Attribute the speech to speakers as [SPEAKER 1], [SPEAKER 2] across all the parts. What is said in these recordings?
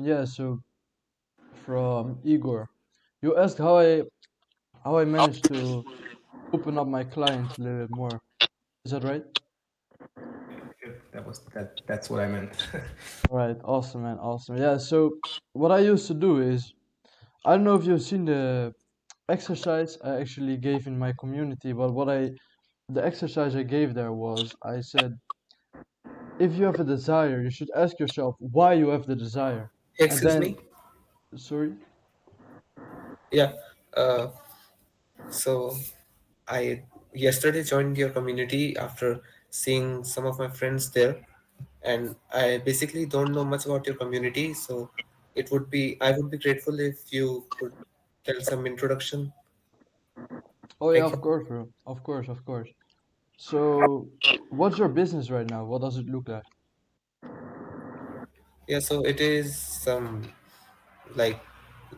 [SPEAKER 1] Yeah, so from Igor, you asked how I managed to open up my clients a little bit more. Is that right?
[SPEAKER 2] That's what I meant.
[SPEAKER 1] Right, awesome, man, awesome. Yeah, so what I used to do is, I don't know if you've seen the exercise I actually gave in my community, but the exercise I gave there was, I said, if you have a desire, you should ask yourself why you have the desire. And
[SPEAKER 3] Excuse
[SPEAKER 1] then,
[SPEAKER 3] me.
[SPEAKER 1] sorry?
[SPEAKER 3] Yeah. Uh, so I yesterday joined your community after seeing some of my friends there, and I basically don't know much about your community. So I would be grateful if you could tell some introduction.
[SPEAKER 1] Oh yeah,
[SPEAKER 3] Thank
[SPEAKER 1] of
[SPEAKER 3] you.
[SPEAKER 1] course, bro. Of course, of course. So, what's your business right now? What does it look like?
[SPEAKER 3] Yeah. So it is some, like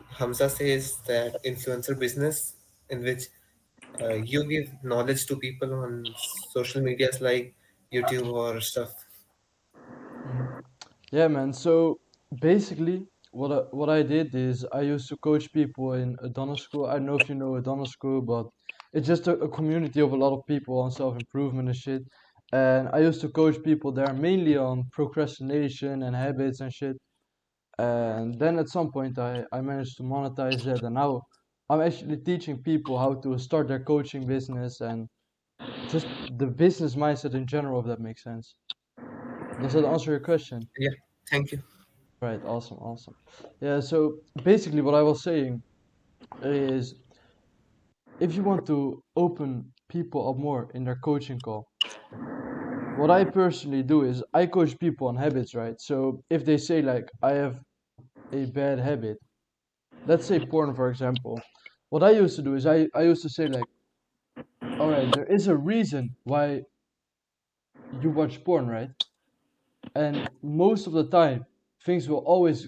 [SPEAKER 3] Hamza says, that influencer business in which you give knowledge to people on social medias like YouTube or stuff.
[SPEAKER 1] Mhm. Yeah, man. So basically, what I did is I used to coach people in Adonis School. I don't know if you know Adonis School, but it's just a community of a lot of people on self-improvement and shit. And I used to coach people there mainly on procrastination and habits and shit. And then at some point, I managed to monetize that, and now I'm actually teaching people how to start their coaching business and just the business mindset in general, if that makes sense. Does that answer your question?
[SPEAKER 3] Yeah. Thank you.
[SPEAKER 1] Right, awesome, awesome. Yeah, so basically what I was saying is if you want to open people up more in their coaching call, what I personally do is I coach people on habits, right? So if they say like I have a bad habit, let's say porn for example, what I used to do is I used to say like, all right, there is a reason why you watch porn, right? And most of the time things will always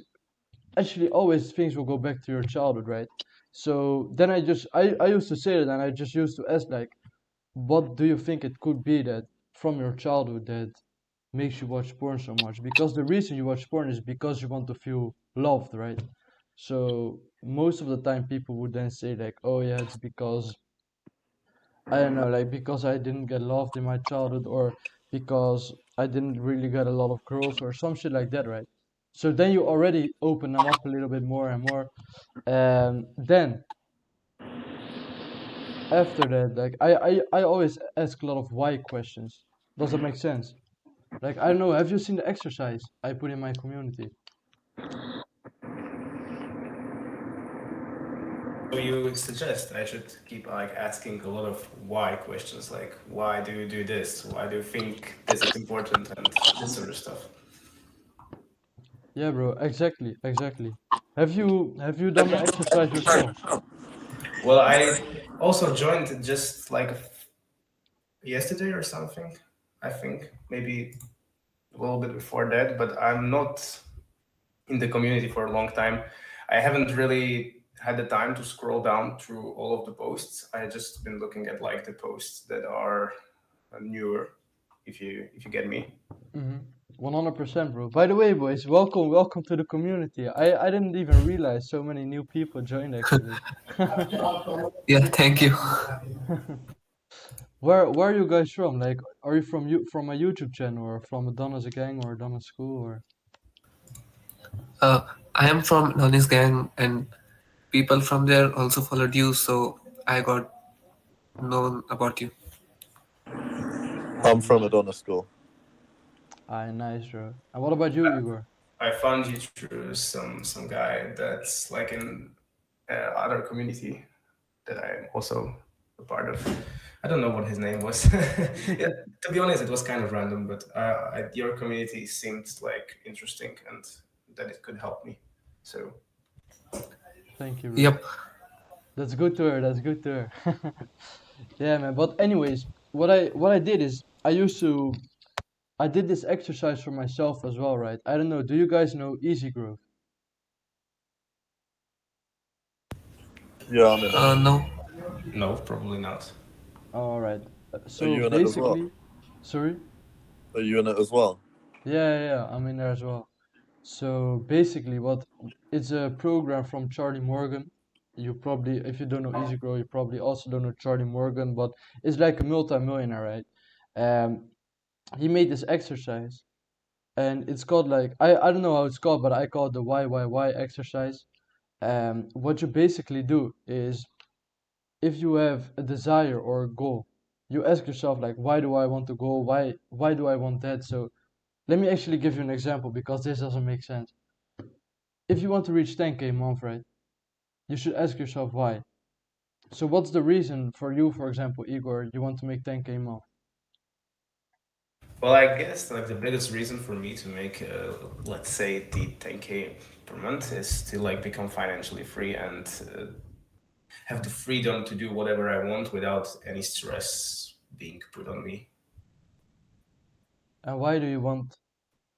[SPEAKER 1] actually always things will go back to your childhood, right? So then I used to say that, and I just used to ask like, what do you think it could be that from your childhood that makes you watch porn so much? Because the reason you watch porn is because you want to feel loved, right? So most of the time people would then say like, oh yeah, it's because I don't know, like because I didn't get loved in my childhood, or because I didn't really get a lot of girls, or some shit like that, right? So then you already open them up a little bit more and more. And then after that, like I always ask a lot of why questions. Does that make sense? Like I don't know, have you seen the exercise I put in my community?
[SPEAKER 2] So you suggest I should keep like asking a lot of why questions, like why do you do this? Why do you think this is important and this sort of stuff.
[SPEAKER 1] Yeah, bro, exactly, exactly. Have you done the exercise yourself?
[SPEAKER 2] Well, I also joined just like yesterday or something. I think maybe a little bit before that, but I'm not in the community for a long time. I haven't really had the time to scroll down through all of the posts. I just been looking at like the posts that are newer, if you get me.
[SPEAKER 1] Mm-hmm. 100%, bro. By the way, boys, welcome to the community. I didn't even realize so many new people joined actually.
[SPEAKER 3] Yeah, thank you.
[SPEAKER 1] Where are you guys from? Like, are you from a YouTube channel or from a Donna's gang or Donna's school or?
[SPEAKER 3] I am from Nani's gang, and people from there also followed you, so I got known about you.
[SPEAKER 4] I'm from
[SPEAKER 1] Nice,
[SPEAKER 4] Adonis School.
[SPEAKER 1] nice, bro. And what about you, Igor?
[SPEAKER 2] I found you through some guy that's like in other community that I'm also a part of. I don't know what his name was. Yeah, to be honest, it was kind of random, but your community seemed like interesting and that it could help me. So
[SPEAKER 1] Thank you, bro.
[SPEAKER 3] Yep.
[SPEAKER 1] That's good to hear. That's good to hear. Yeah, man. But anyways, what I did is I did this exercise for myself as well, right? I don't know. Do you guys know Easy Growth?
[SPEAKER 4] Yeah, I'm in it.
[SPEAKER 3] No.
[SPEAKER 2] no, probably not.
[SPEAKER 1] All right.
[SPEAKER 4] Are
[SPEAKER 1] So
[SPEAKER 4] you in it as well?
[SPEAKER 1] basically, sorry.
[SPEAKER 4] Are you in it as well?
[SPEAKER 1] Yeah, yeah, yeah, I'm in there as well. So basically, what it's a program from Charlie Morgan. You probably, if you don't know Easy Grow, you probably also don't know Charlie Morgan, but it's like a multi-millionaire, right? Um, he made this exercise, and it's called like I don't know how it's called, but I call it the why exercise. What you basically do is if you have a desire or a goal, you ask yourself like, why do I want to go? Why do I want that? So let me actually give you an example because this doesn't make sense. If you want to reach 10K a month, right? You should ask yourself why. So what's the reason for you, for example, Igor, you want to make 10K a month?
[SPEAKER 2] Well, I guess like the biggest reason for me to make, let's say, the 10K per month is to like become financially free and have the freedom to do whatever I want without any stress being put on me.
[SPEAKER 1] And why do you want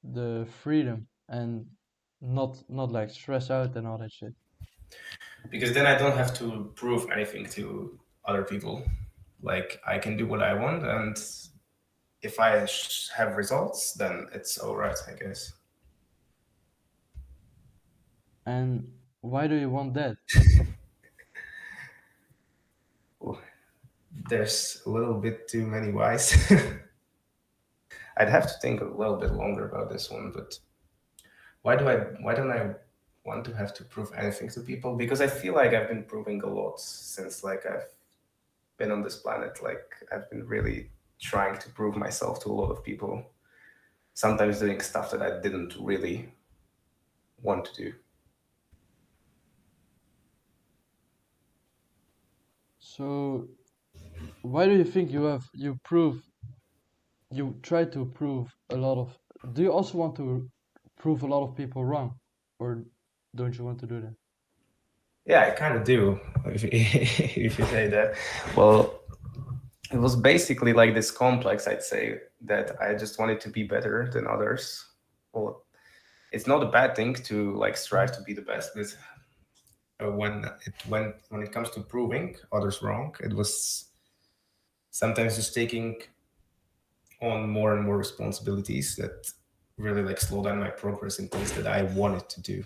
[SPEAKER 1] the freedom and not like stress out and all that shit?
[SPEAKER 2] Because then I don't have to prove anything to other people. Like I can do what I want, and if I have results, then it's all right, I guess.
[SPEAKER 1] And why do you want that?
[SPEAKER 2] There's a little bit too many whys. I'd have to think a little bit longer about this one, but why don't I want to have to prove anything to people? Because I feel like I've been proving a lot since like I've been on this planet. Like I've been really trying to prove myself to a lot of people. Sometimes doing stuff that I didn't really want to do.
[SPEAKER 1] So why do you think you try to prove a lot of do you also want to prove a lot of people wrong? Or don't you want to do that?
[SPEAKER 2] Yeah, I kind of do. If you say that, well, it was basically like this complex. I'd say that I just wanted to be better than others. Well, it's not a bad thing to like strive to be the best, but when it comes to proving others wrong, it was sometimes just taking on more and more responsibilities that really like slow down my progress in things that I wanted to do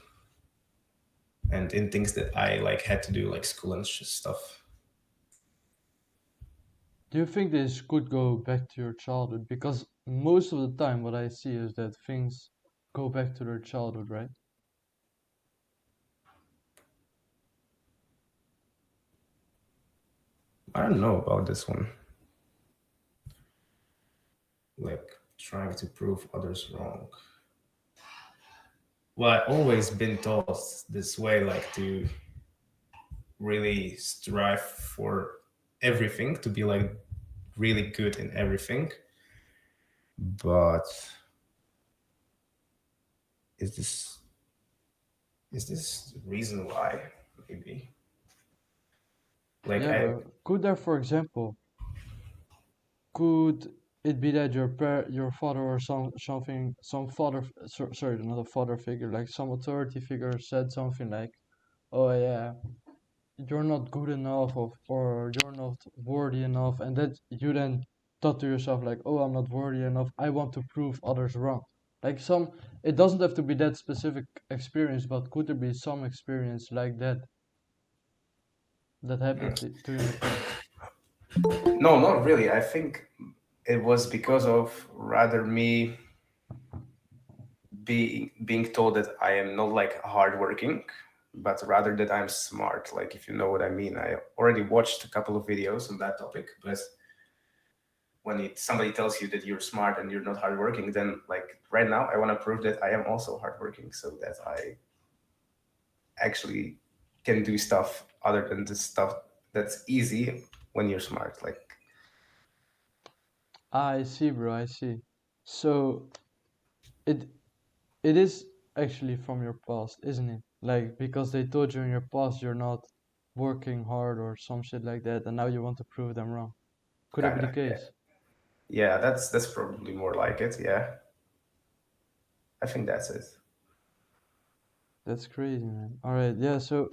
[SPEAKER 2] and in things that I like had to do, like school and stuff.
[SPEAKER 1] Do you think this could go back to your childhood? Because most of the time what I see is that things go back to their childhood, right?
[SPEAKER 2] I don't know about this one. Like trying to prove others wrong. Well, I've always been taught this way, like to really strive for everything, to be like really good in everything. But is this the reason why? Maybe. Like
[SPEAKER 1] Yeah,
[SPEAKER 2] I
[SPEAKER 1] bro. Could there, for example, could it be that your father or some father, sorry, not a father figure, like some authority figure said something like, "Oh yeah, you're not good enough, or you're not worthy enough," and that you then thought to yourself like, "Oh, I'm not worthy enough. I want to prove others wrong." Like it doesn't have to be that specific experience, but could there be some experience like that happened to you in the past?
[SPEAKER 2] no, not really. I think it was because of rather me being told that I am not like hardworking, but rather that I'm smart. Like if you know what I mean. I already watched a couple of videos on that topic, but when somebody tells you that you're smart and you're not hardworking, then like right now I want to prove that I am also hardworking, so that I actually can do stuff other than the stuff that's easy when you're smart. Like
[SPEAKER 1] I see, bro. I see. So it it is actually from your past, isn't it? Like because they told you in your past you're not working hard or some shit like that, and now you want to prove them wrong. Could that
[SPEAKER 2] kind
[SPEAKER 1] be the
[SPEAKER 2] of, yeah.
[SPEAKER 1] case?
[SPEAKER 2] Yeah, that's probably more like it. Yeah, I think that's it.
[SPEAKER 1] That's crazy, man. All right, yeah. So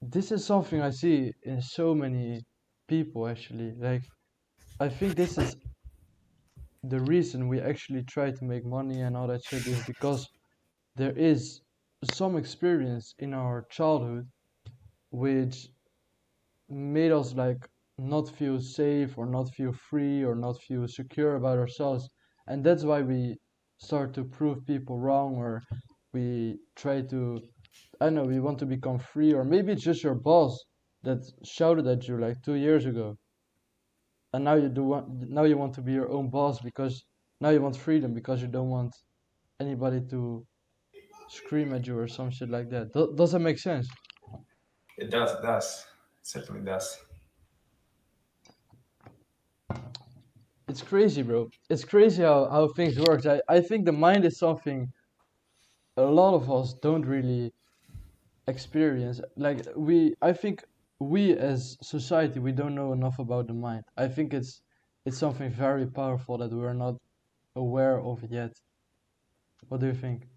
[SPEAKER 1] this is something I see in so many people actually. Like I think this is the reason we actually try to make money and all that shit is because there is some experience in our childhood which made us like not feel safe or not feel free or not feel secure about ourselves, and that's why we start to prove people wrong, or we try to, I don't know, we want to become free, or maybe it's just your boss that shouted at you like 2 years ago, and now you want to be your own boss because now you want freedom because you don't want anybody to scream at you or some shit like that. Does that make sense?
[SPEAKER 2] It does. It does. It certainly does.
[SPEAKER 1] It's crazy, bro. It's crazy how things work. I think the mind is something a lot of us don't really experience. Like I think we as society, we don't know enough about the mind. I think it's something very powerful that we're not aware of yet. What do you think?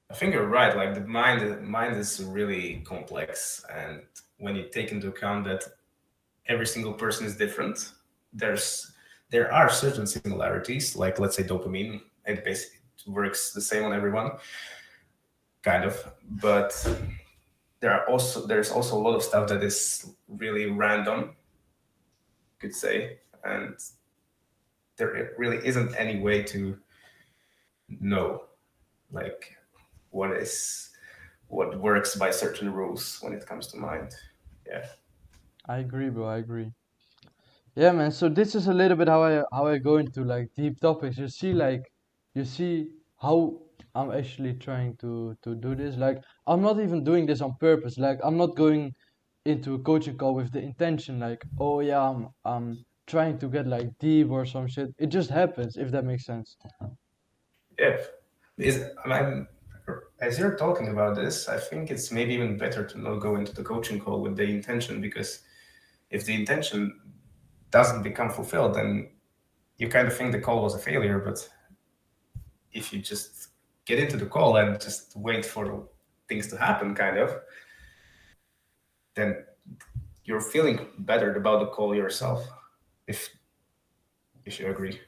[SPEAKER 2] I think you're right. Like the mind is really complex, and when you take into account that every single person is different, there's there are certain similarities. Like let's say dopamine, it basically works the same on everyone, kind of. But there's also a lot of stuff that is really random, could say, and there really isn't any way to know like what is what works by certain rules when it comes to mind. Yeah.
[SPEAKER 1] I agree, bro. I agree. Yeah, man. So this is a little bit how I go into like deep topics. You see how I'm actually trying to do this. Like I'm not even doing this on purpose. Like I'm not going into a coaching call with the intention like, oh yeah, I'm trying to get like deep or some shit. It just happens, if that makes sense.
[SPEAKER 2] Yeah. I'm, as you're talking about this, I think it's maybe even better to not go into the coaching call with the intention, because if the intention doesn't become fulfilled, then you kind of think the call was a failure. But if you just get into the call and just wait for things to happen, kind of, then you're feeling better about the call yourself. If if you agree.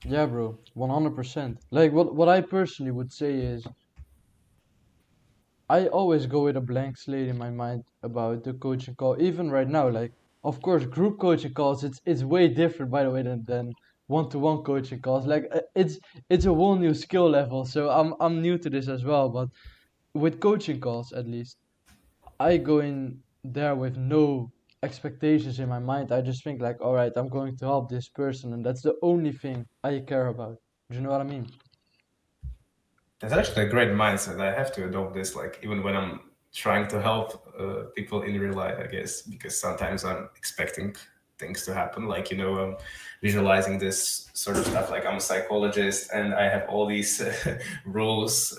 [SPEAKER 1] Yeah, bro, 100%. Like what I personally would say is I always go with a blank slate in my mind about the coaching call. Even right now, like of course, group coaching calls, it's way different by the way than one-to-one coaching calls. Like it's a whole new skill level. So I'm new to this as well. But with coaching calls, at least, I go in there with no expectations in my mind. I just think like, all right, I'm going to help this person, and that's the only thing I care about. Do you know what I mean?
[SPEAKER 2] That's actually a great mindset. I have to adopt this, like even when I'm trying to help people in real life, I guess, because sometimes I'm expecting things to happen, like I'm visualizing this sort of stuff. Like I'm a psychologist, and I have all these rules,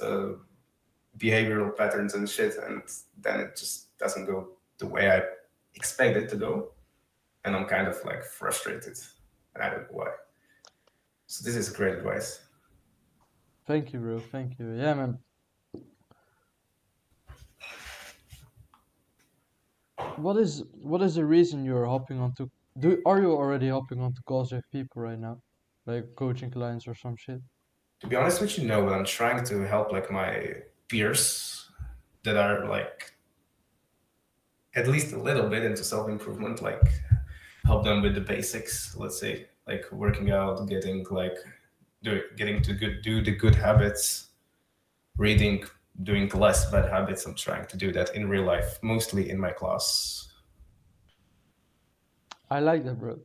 [SPEAKER 2] behavioral patterns, and shit, and then it just doesn't go the way I expect it to go, and I'm kind of like frustrated, and I don't know why. So this is great advice.
[SPEAKER 1] Thank you, bro. Thank you. Yeah, man. What is the reason you're hopping onto? Are you already hopping onto calls with people right now, like coaching clients or some shit?
[SPEAKER 2] To be honest with you, no, but I'm trying to help like my peers that are like at least a little bit into self-improvement, like help them with the basics, let's say, like working out, getting like getting to do the good habits, reading, doing less bad habits. I'm trying to do that in real life, mostly in my class.
[SPEAKER 1] I like that, bro.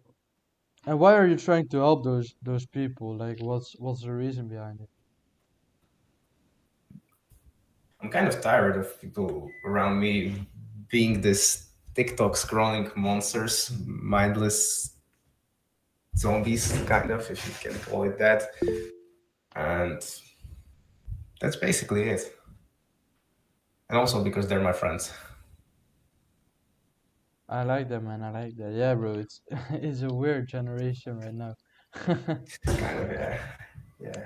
[SPEAKER 1] And why are you trying to help those people? Like, what's the reason behind it?
[SPEAKER 2] I'm kind of tired of people around me being this TikTok scrolling monsters, mindless zombies, kind of, if you can call it that. And that's basically it. And also because they're my friends.
[SPEAKER 1] I like that, man. I like that. Yeah, bro. It's it's a weird generation right now.
[SPEAKER 2] Kind of, yeah. Yeah.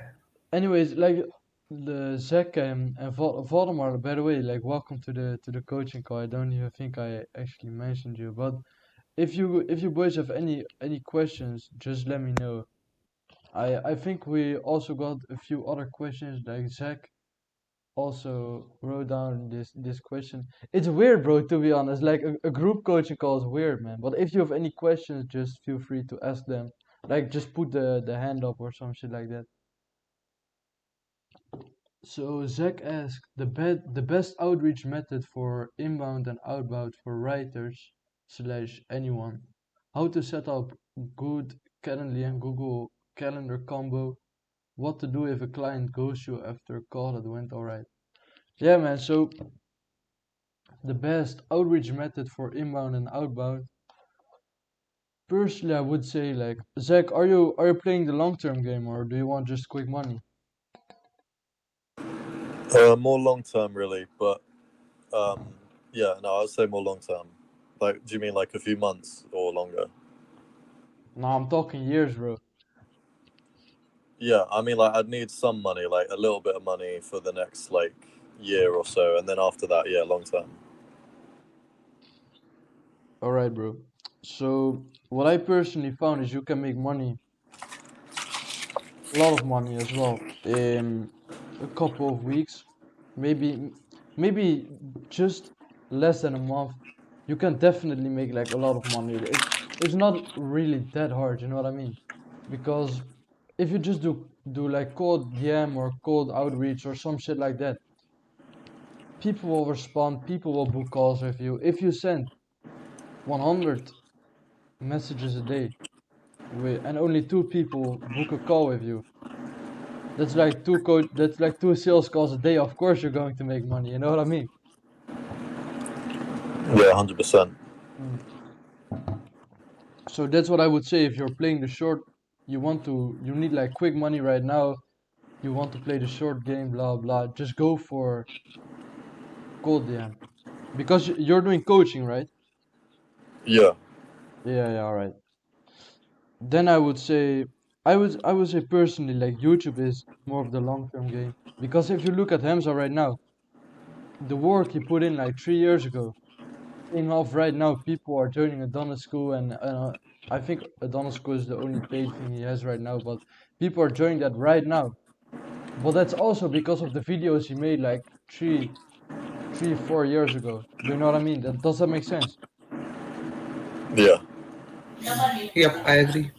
[SPEAKER 1] Anyways, like the Zach and Valdemar, by the way, like welcome to the coaching call. I don't even think I actually mentioned you, but if you boys have any questions, just let me know. I think we also got a few other questions like Zach. also wrote down this question. It's weird, bro, to be honest. Like a group coaching call is weird, man. But if you have any questions, just feel free to ask them. Like just put the hand up or some shit like that. So Zach asked the best outreach method for inbound and outbound for writers slash anyone. How to set up good Calendly and Google Calendar combo. What to do if a client ghosts you after a call that went alright. Yeah, man. So the best outreach method for inbound and outbound. Personally, I would say like Zach, are you playing the long term game or do you want just quick money?
[SPEAKER 4] More long term, really, but yeah, no, I would say more long term. Like, do you mean like a few months or longer?
[SPEAKER 1] No, I'm talking years, bro.
[SPEAKER 4] Yeah, I mean, like, I'd need some money, like a little bit of money for the next like year or so, and then after that, yeah, long term.
[SPEAKER 1] All right, bro. So what I personally found is you can make money, a lot of money as well, in a couple of weeks, maybe maybe just less than a month. You can definitely make like a lot of money. It's not really that hard, you know what I mean? Because if you just do like cold DM or cold outreach or some shit like that, people will respond, people will book calls with you. If you send 100 messages a day and only two people book a call with you, that's like two sales calls a day. Of course you're going to make money, you know what I mean?
[SPEAKER 4] Yeah, 100%.
[SPEAKER 1] Mm. So that's what I would say. If you're playing the short, you need like quick money right now, you want to play the short game, blah blah, just go for cold DM. Because you're doing coaching, right?
[SPEAKER 4] Yeah,
[SPEAKER 1] Yeah, all right. Then I would say personally like YouTube is more of the long term game. Because if you look at Hamza right now, the work he put in like 3 years ago, paying off right now. People are joining Adonis School, and I think Adonis School is the only paid thing he has right now. But people are joining that right now. But that's also because of the videos he made like 4 years ago. Do you know what I mean? Does that make sense?
[SPEAKER 4] yeah.
[SPEAKER 3] Yep, I agree.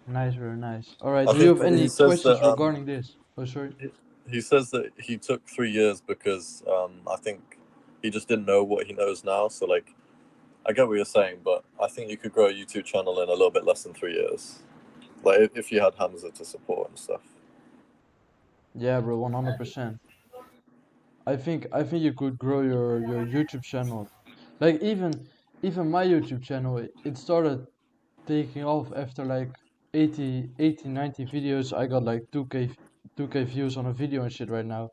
[SPEAKER 1] Nice, very nice. All right.
[SPEAKER 4] I
[SPEAKER 1] Do you
[SPEAKER 4] think
[SPEAKER 1] have
[SPEAKER 4] he
[SPEAKER 1] any
[SPEAKER 4] says
[SPEAKER 1] questions
[SPEAKER 4] that
[SPEAKER 1] regarding this? Oh, sorry.
[SPEAKER 4] he he says that he took 3 years because I think he just didn't know what he knows now. So like, I get what you're saying, but I think you could grow a YouTube channel in a little bit less than 3 years. Like if you had Hamza to support and stuff.
[SPEAKER 1] Yeah, bro, 100%. I think you could grow your YouTube channel. Like even my YouTube channel, it started taking off after like 80, 90 videos. I got like 2k views on a video and shit right now.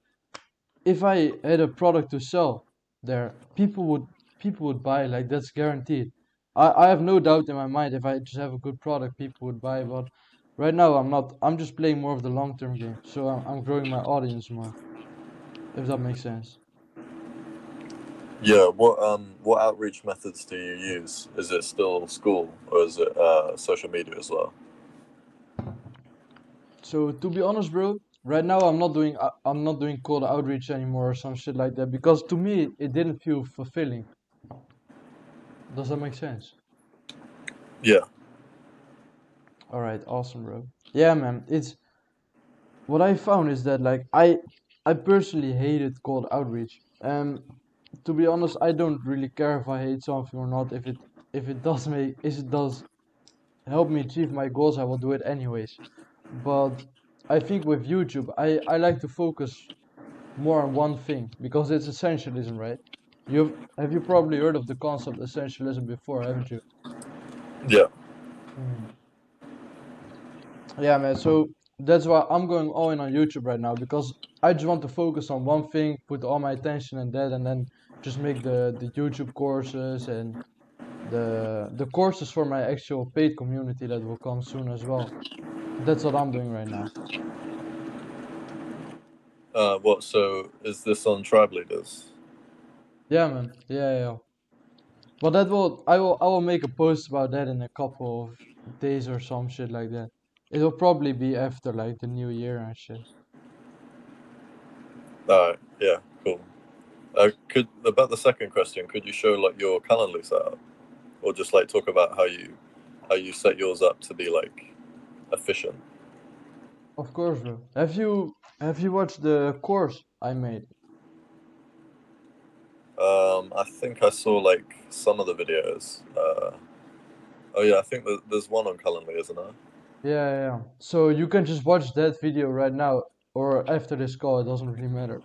[SPEAKER 1] If I had a product to sell there, people would buy, like that's guaranteed. I have no doubt in my mind if I just have a good product, people would buy. But right now I'm not. I'm just playing more of the long term game, so I'm growing my audience more, if that makes sense.
[SPEAKER 4] Yeah. What outreach methods do you use? Is it still school or is it social media as well?
[SPEAKER 1] So to be honest, bro, right now I'm not doing cold outreach anymore or some shit like that because to me it didn't feel fulfilling. Does that make sense?
[SPEAKER 4] Yeah.
[SPEAKER 1] All right, awesome, bro. Yeah, man. It's what I found is that like I personally hated cold outreach. To be honest, I don't really care if I hate something or not. If it does help me achieve my goals, I will do it anyways. But I think with YouTube, I like to focus more on one thing because it's essentialism, right? Have you probably heard of the concept essentialism before, haven't you?
[SPEAKER 4] Yeah.
[SPEAKER 1] Mhm. Yeah, man. So that's why I'm going all in on YouTube right now because I just want to focus on one thing, put all my attention in that, and then just make the YouTube courses and the courses for my actual paid community that will come soon as well. That's what I'm doing right now.
[SPEAKER 4] What? So is this on Tribe Leaders?
[SPEAKER 1] Yeah, man. Yeah. But I will make a post about that in a couple of days or some shit like that. It'll probably be after like the new year and shit.
[SPEAKER 4] Yeah, cool. Could about the second question, could you show like your Calendly setup, or just like talk about how you set yours up to be like efficient?
[SPEAKER 1] Of course, bro. Have you watched the course I made?
[SPEAKER 4] I think I saw like some of the videos. Oh yeah, I think there's one on Calendly, isn't there?
[SPEAKER 1] Yeah, yeah, yeah. So you can just watch that video right now or after this call, it doesn't really matter.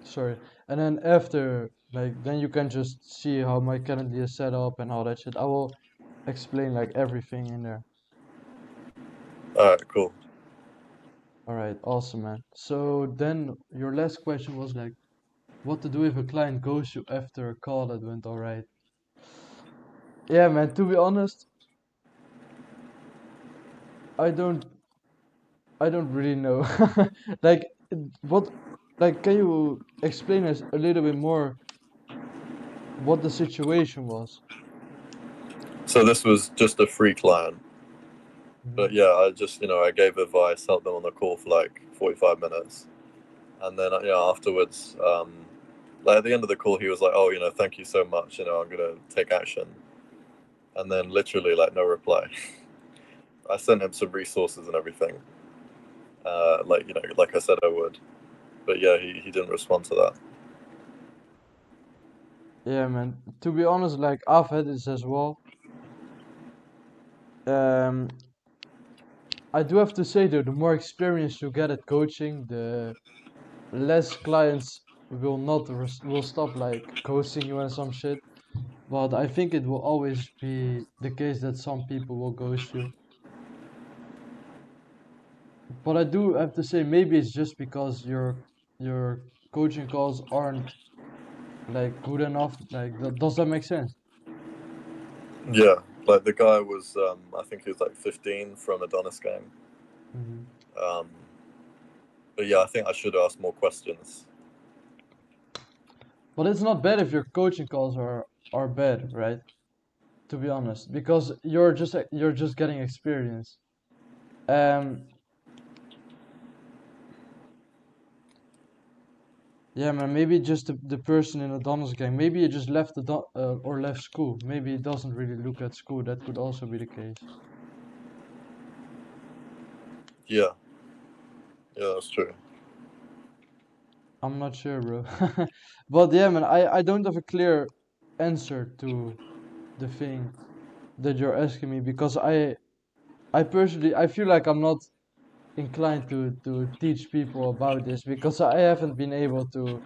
[SPEAKER 1] Sorry. And then after, like, then you can just see how my calendar is set up and all that shit. I will explain like everything in there.
[SPEAKER 4] All right, cool.
[SPEAKER 1] All right, awesome, man. So then your last question was like, what to do if a client ghosts you after a call that went all right? Yeah, man, to be honest, I don't I don't really know. Like what like can you explain us a little bit more what the situation was?
[SPEAKER 4] So this was just a free client,
[SPEAKER 1] Mhm.
[SPEAKER 4] but yeah, I just I gave advice, helped them on the call for like 45 minutes, and then afterwards, like at the end of the call, he was like, "Oh, thank you so much. I'm gonna take action," and then literally like no reply. I sent him some resources and everything, like like I said I would, but yeah, he didn't respond to that.
[SPEAKER 1] Yeah, man. To be honest, like I've had this as well. Um, I do have to say though, the more experience you get at coaching, the less clients will stop like ghosting you and some shit. But I think it will always be the case that some people will ghost you. But I do have to say maybe it's just because your coaching calls aren't like good enough. Like does that make sense?
[SPEAKER 4] Yeah, like the guy was, I think he was like 15 from Adonis gang.
[SPEAKER 1] Hmm.
[SPEAKER 4] Um, but yeah, I think I should ask more questions.
[SPEAKER 1] But it's not bad if your coaching calls are bad, right? To be honest, because you're just getting experience. Um, yeah, man. Maybe just the person in the Donald's gang. Maybe he just left or left school. Maybe he doesn't really look at school. That could also be the case.
[SPEAKER 4] Yeah, yeah, that's true.
[SPEAKER 1] I'm not sure, bro. But yeah, man. I don't have a clear answer to the thing that you're asking me because I personally I feel like I'm not inclined to teach people about this because I haven't been able to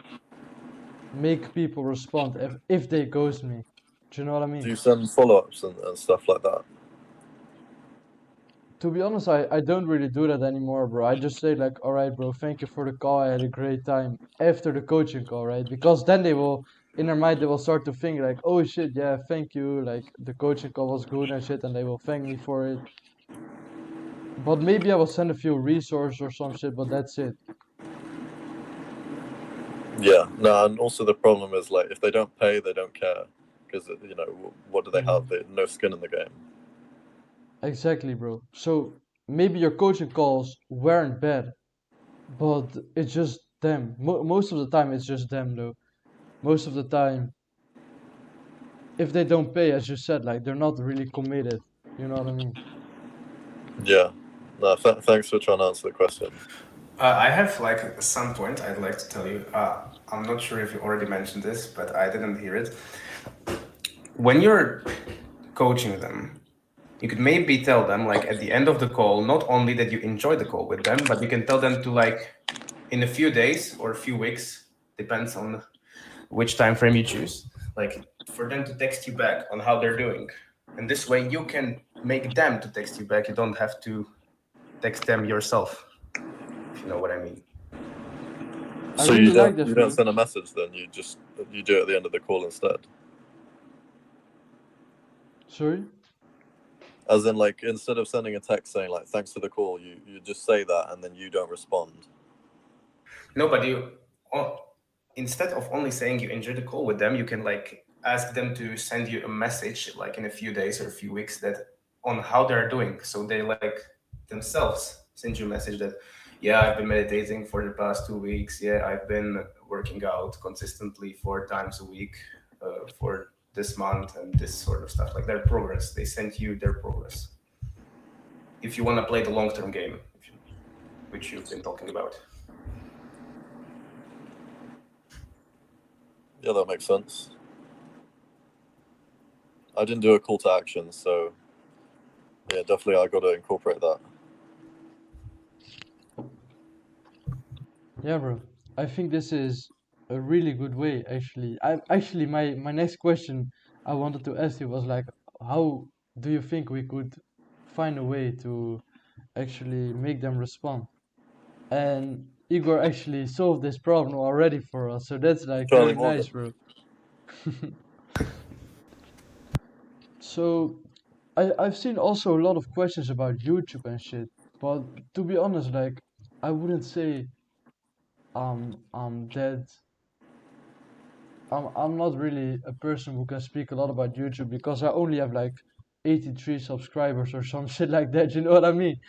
[SPEAKER 1] make people respond if they ghost me. Do you know what I
[SPEAKER 4] Do
[SPEAKER 1] mean?
[SPEAKER 4] you send follow-ups and stuff like that?
[SPEAKER 1] To be honest, I don't really do that anymore, bro. I just say like, all right, bro, thank you for the call. I had a great time after the coaching call, right? Because then they will, in their mind, they will start to think like, oh shit, yeah, thank you. Like the coaching call was good and shit, and they will thank me for it. But maybe I will send a few resources or some shit, but that's it.
[SPEAKER 4] Yeah, no, and also the problem is like if they don't pay, they don't care because what do they have?
[SPEAKER 1] Mhm.
[SPEAKER 4] They no skin in the game.
[SPEAKER 1] Exactly, bro. So maybe your coaching calls weren't bad, but it's just them. Most of the time, it's just them, though. Most of the time, if they don't pay, as you said, like they're not really committed. You know what I mean?
[SPEAKER 4] Yeah, no, thanks for trying to answer the question.
[SPEAKER 2] I have like some point I'd like to tell you. I'm not sure if you already mentioned this, but I didn't hear it. When you're coaching them, you could maybe tell them like at the end of the call, not only that you enjoy the call with them, but you can tell them to like in a few days or a few weeks, depends on which time frame you choose, like for them to text you back on how they're doing. And this way you can make them to text you back. You don't have to text them yourself, if you know what I mean.
[SPEAKER 1] I
[SPEAKER 4] So you
[SPEAKER 1] really like
[SPEAKER 4] don't
[SPEAKER 1] that
[SPEAKER 4] you
[SPEAKER 1] for
[SPEAKER 4] don't
[SPEAKER 1] you.
[SPEAKER 4] send a message then? You do it at the end of the call instead.
[SPEAKER 1] Sorry?
[SPEAKER 4] As in, like, instead of sending a text saying like "thanks for the call," you just say that and then you don't respond.
[SPEAKER 2] No, but instead of only saying you enjoyed the call with them, you can like ask them to send you a message like in a few days or a few weeks that on how they're doing. So they like themselves send you a message that Yeah, I've been meditating for the past 2 weeks. Yeah, I've been working out consistently 4 times a week for this month and this sort of stuff. Like their progress, they send you their progress. If you want to play the long-term game, which you've been talking about.
[SPEAKER 4] Yeah, that makes sense. I didn't do a call to action, so yeah, definitely I got to incorporate that.
[SPEAKER 1] Yeah, bro. I think this is a really good way, actually. My next question I wanted to ask you was like, how do you think we could find a way to actually make them respond? And Igor actually solved this problem already for us, so that's like
[SPEAKER 4] Charlie
[SPEAKER 1] very
[SPEAKER 4] Morgan.
[SPEAKER 1] nice, bro. So I've seen also a lot of questions about YouTube and shit, but to be honest, like I wouldn't say that I'm not really a person who can speak a lot about YouTube because I only have like 83 subscribers or some shit like that. You know what I mean?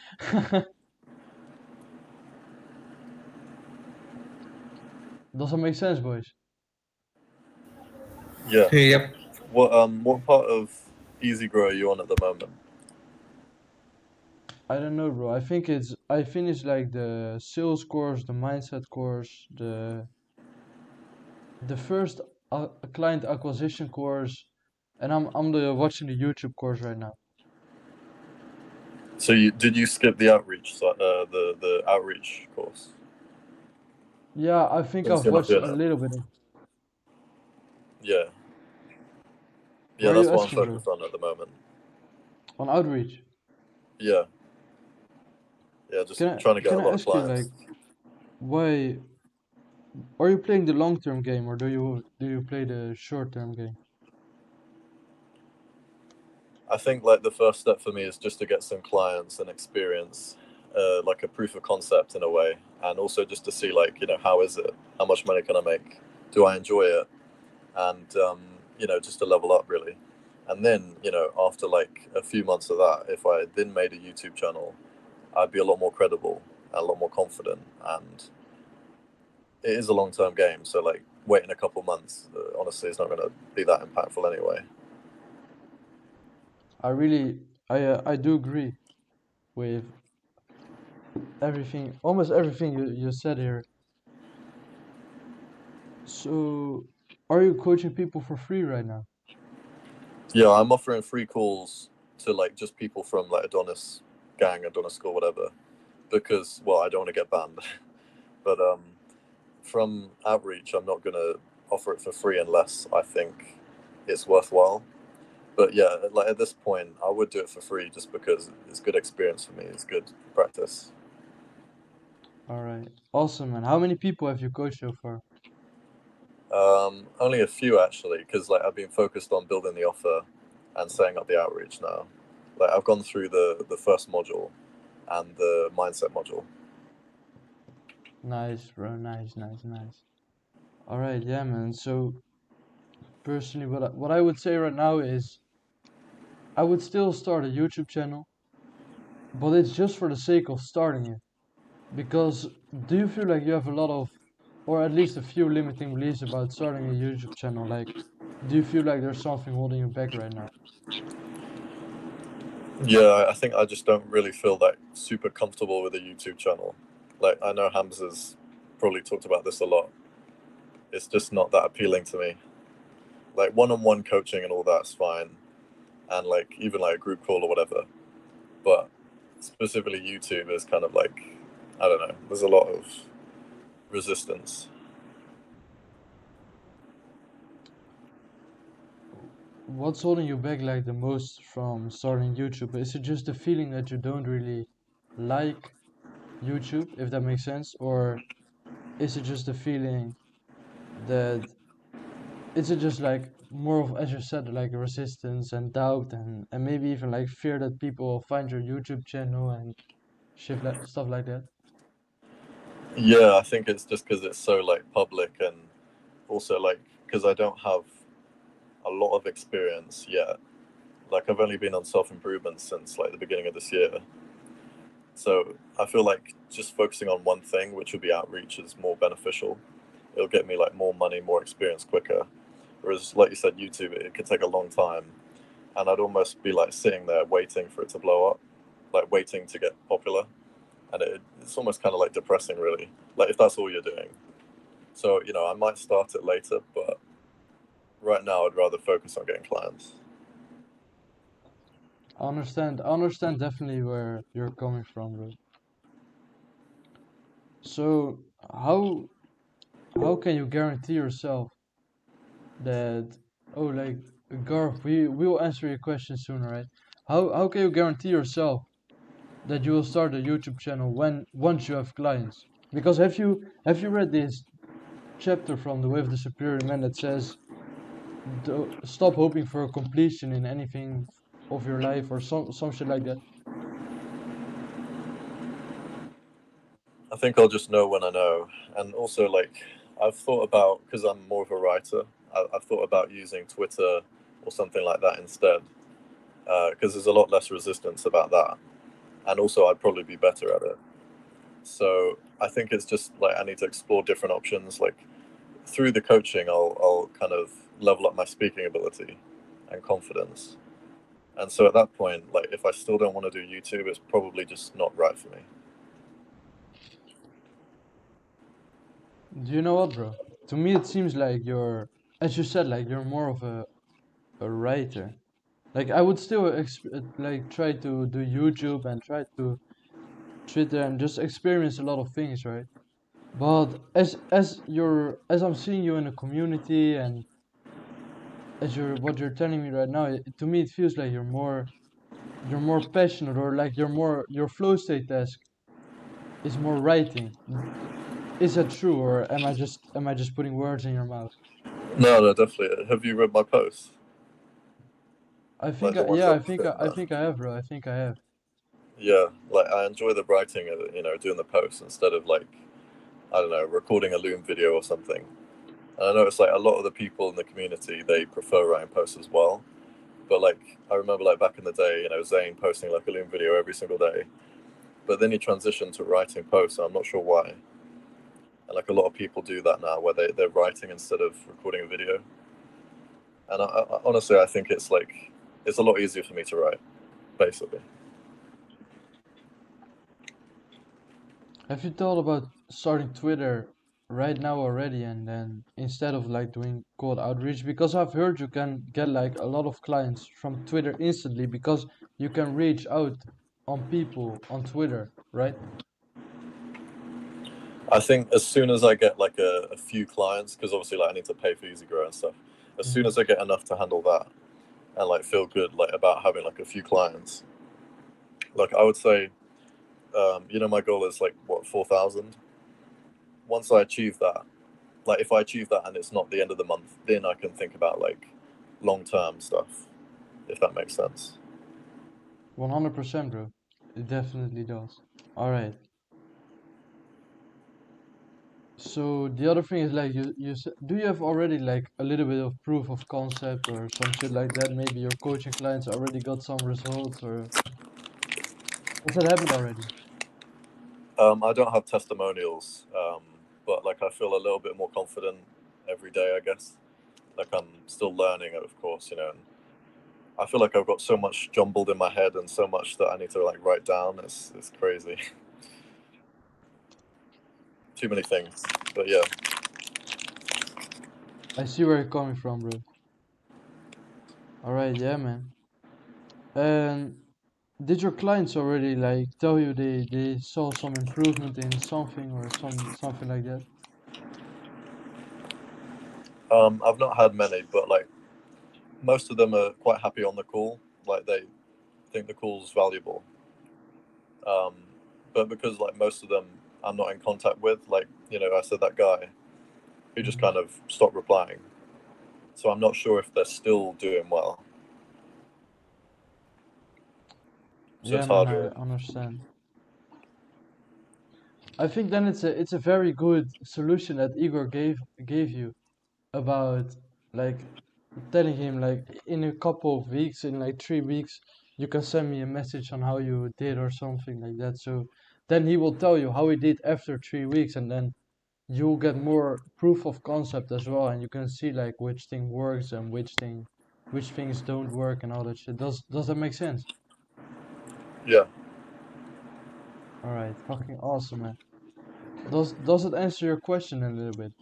[SPEAKER 1] Does that make sense, boys?
[SPEAKER 4] Yeah.
[SPEAKER 3] Yep.
[SPEAKER 4] What part of Easy Grow are you on at the moment?
[SPEAKER 1] I don't know, bro. I finished like the sales course, the mindset course, the first client acquisition course, and I'm watching the YouTube course right now.
[SPEAKER 4] So did you skip the outreach, the outreach course?
[SPEAKER 1] Yeah, I think
[SPEAKER 4] Since
[SPEAKER 1] I've
[SPEAKER 4] you're not
[SPEAKER 1] watched
[SPEAKER 4] doing
[SPEAKER 1] a
[SPEAKER 4] it.
[SPEAKER 1] little bit.
[SPEAKER 4] Yeah.
[SPEAKER 1] What
[SPEAKER 4] Yeah,
[SPEAKER 1] are you
[SPEAKER 4] that's what I'm
[SPEAKER 1] asking, bro?
[SPEAKER 4] focused on at the moment.
[SPEAKER 1] On outreach?
[SPEAKER 4] Yeah. Yeah, just
[SPEAKER 1] Can I
[SPEAKER 4] trying to get
[SPEAKER 1] can
[SPEAKER 4] a
[SPEAKER 1] I
[SPEAKER 4] lot of
[SPEAKER 1] ask you like
[SPEAKER 4] clients.
[SPEAKER 1] why are you playing the long term game or do you play the short term game?
[SPEAKER 4] I think like the first step for me is just to get some clients and experience, like a proof of concept in a way, and also just to see like, how is it? How much money can I make? Do I enjoy it? And just to level up really. And then, after like a few months of that, if I then made a YouTube channel, I'd be a lot more credible and a lot more confident. And it is a long term game, so like waiting a couple months, honestly, it's not going to be that impactful anyway.
[SPEAKER 1] I really I do agree with everything, almost everything you said here. So, are you coaching people for free right now?
[SPEAKER 4] Yeah, I'm offering free calls to like just people from like Adonis gang, Adonis school, whatever, because well, I don't want to get banned. But from outreach, I'm not gonna offer it for free unless I think it's worthwhile. But yeah, like at this point, I would do it for free just because it's good experience for me. It's good practice.
[SPEAKER 1] All right, awesome, man. How many people have you coached so far?
[SPEAKER 4] Only a few actually, because like I've been focused on building the offer and setting up the outreach now. Like I've gone through the first module and the mindset module.
[SPEAKER 1] Nice, bro. Nice, nice, nice. All right, yeah, man. So, personally, what I would say right now is I would still start a YouTube channel, but it's just for the sake of starting it. Because do you feel like you have a lot of, or at least a few limiting beliefs about starting a YouTube channel? Like, do you feel like there's something holding you back right now?
[SPEAKER 4] Yeah, I think I just don't really feel that super comfortable with a YouTube channel. Like I know Hamza's probably talked about this a lot. It's just not that appealing to me. Like one-on-one coaching and all that's fine, and like even like a group call or whatever. But specifically YouTube is kind of like, I don't know. There's a lot of resistance.
[SPEAKER 1] What's holding you back like the most from starting YouTube? Is it just the feeling that you don't really like YouTube, if that makes sense? Or is it just the feeling that is it just like more of, as you said, like resistance and doubt and maybe even like fear that people will find your YouTube channel and shift like stuff like that?
[SPEAKER 4] Yeah, I think it's just because it's so like public, and also like because I don't have a lot of experience yet. Like I've only been on self-improvement since like the beginning of this year, So I feel like just focusing on one thing, which would be outreach, is more beneficial. It'll get me like more money, more experience quicker. Whereas, like you said, YouTube, it could take a long time, and I'd almost be like sitting there waiting for it to blow up, like waiting to get popular, and it's almost kind of like depressing, really. Like if that's all you're doing. So I might start it later, but right now I'd rather focus on getting clients.
[SPEAKER 1] I understand definitely where you're coming from, bro. So how can you guarantee yourself that, oh, like, Garth, we will answer your question soon, right? How can you guarantee yourself that you will start a YouTube channel when once you have clients? Because have you read this chapter from The Way of the Superior Man that says, stop hoping for a completion in anything of your life, or some shit like that?
[SPEAKER 4] I think I'll just know when I know. And also, like, I've thought about, because I'm more of a writer, I've thought about using Twitter or something like that instead, because there's a lot less resistance about that. And also, I'd probably be better at it. So I think it's just like I need to explore different options. Like, through the coaching, I'll kind of level up my speaking ability and confidence. And so at that point, like, if I still don't want to do YouTube, it's probably just not right for me.
[SPEAKER 1] Do you know what, bro? To me, it seems like you're, as you said, like you're more of a writer. Like I would still like try to do YouTube and try to Twitter and just experience a lot of things, right? But as I'm seeing you in the community, and as what you're telling me right now, to me it feels like you're more passionate, or like your flow state task is more writing. Is that true, or am I just putting words in your mouth?
[SPEAKER 4] No, no, definitely. Have you read my posts?
[SPEAKER 1] I think
[SPEAKER 4] Like the ones
[SPEAKER 1] yeah,
[SPEAKER 4] that
[SPEAKER 1] I
[SPEAKER 4] were
[SPEAKER 1] think
[SPEAKER 4] fit
[SPEAKER 1] I,
[SPEAKER 4] in
[SPEAKER 1] I
[SPEAKER 4] there?
[SPEAKER 1] think I have, bro. I think I have.
[SPEAKER 4] Yeah, like I enjoy the writing of it, doing the posts instead of like, I don't know, recording a Loom video or something. And I know it's like a lot of the people in the community, they prefer writing posts as well. But like I remember like back in the day, Zane posting like a Loom video every single day. But then he transitioned to writing posts, and I'm not sure why. And like a lot of people do that now, where they're writing instead of recording a video. And honestly, I think it's like it's a lot easier for me to write, basically.
[SPEAKER 1] Have you thought about starting Twitter right now already, and then instead of like doing cold outreach? Because I've heard you can get like a lot of clients from Twitter instantly, because you can reach out on people on Twitter, right?
[SPEAKER 4] I think as soon as I get like a few clients, because obviously like I need to pay for EasyGrow and stuff. As soon
[SPEAKER 1] Hmm.
[SPEAKER 4] as I get enough to handle that and like feel good like about having like a few clients, like I would say, my goal is like what 4,000. Once I achieve that, like if I achieve that and it's not the end of the month, then I can think about like long term stuff, if that makes sense.
[SPEAKER 1] 100%, bro. It definitely does. All right. So the other thing is, like, do you have already like a little bit of proof of concept or some shit like that? Maybe your coaching clients already got some results, or has that happened already?
[SPEAKER 4] I don't have testimonials, but like I feel a little bit more confident every day, I guess. Like I'm still learning, of course, and I feel like I've got so much jumbled in my head and so much that I need to like write down. It's crazy. Too many things. But yeah.
[SPEAKER 1] I see where you're coming from, bro. All right, yeah, man. And did your clients already like tell you they saw some improvement in something, or something like that?
[SPEAKER 4] I've not had many, but like most of them are quite happy on the call. Like they think the call's valuable. Um, but because like most of them I'm not in contact with, like, I said that guy who just
[SPEAKER 1] Hmm.
[SPEAKER 4] kind of stopped replying. So I'm not sure if they're still doing well. So
[SPEAKER 1] Yeah,
[SPEAKER 4] it's
[SPEAKER 1] man,
[SPEAKER 4] hard
[SPEAKER 1] I
[SPEAKER 4] really.
[SPEAKER 1] understand. I think then it's a very good solution that Igor gave you, about like telling him like in a couple of weeks, in like 3 weeks, you can send me a message on how you did or something like that. So then he will tell you how he did after 3 weeks, and then you'll get more proof of concept as well, and you can see like which thing works and which things don't work and all that shit. Does that make sense?
[SPEAKER 4] Yeah,
[SPEAKER 1] All right, fucking awesome, man. Does it answer your question a little bit?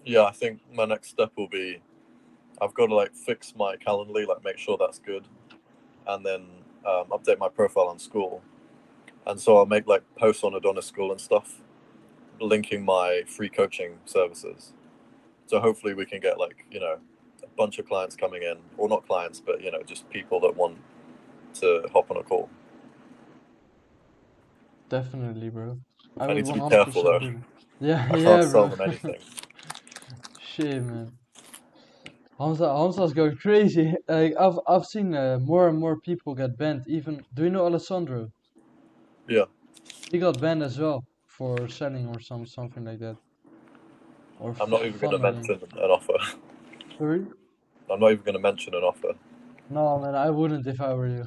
[SPEAKER 4] yeah. I think my next step will be I've got to like fix my Calendly, like make sure that's good, and then update my profile on school. And so I'll make like posts on Adonis School and stuff, linking my free coaching services. So hopefully we can get like a bunch of clients coming in, or not clients, but just people that want to hop on a call.
[SPEAKER 1] Definitely, bro. I
[SPEAKER 4] I
[SPEAKER 1] would
[SPEAKER 4] need to be careful
[SPEAKER 1] 100%
[SPEAKER 4] though.
[SPEAKER 1] do that. Yeah,
[SPEAKER 4] I can't
[SPEAKER 1] yeah,
[SPEAKER 4] sell
[SPEAKER 1] bro.
[SPEAKER 4] them anything.
[SPEAKER 1] Shit, man. Hamza's going crazy. Like I've seen more and more people get banned. Even do you know Alessandro?
[SPEAKER 4] Yeah,
[SPEAKER 1] He got banned as well for selling or something like that, or
[SPEAKER 4] I'm not even going to
[SPEAKER 1] funneling.
[SPEAKER 4] mention an offer.
[SPEAKER 1] Sorry?
[SPEAKER 4] I'm not even going to mention an offer.
[SPEAKER 1] No, man, I wouldn't if I were you.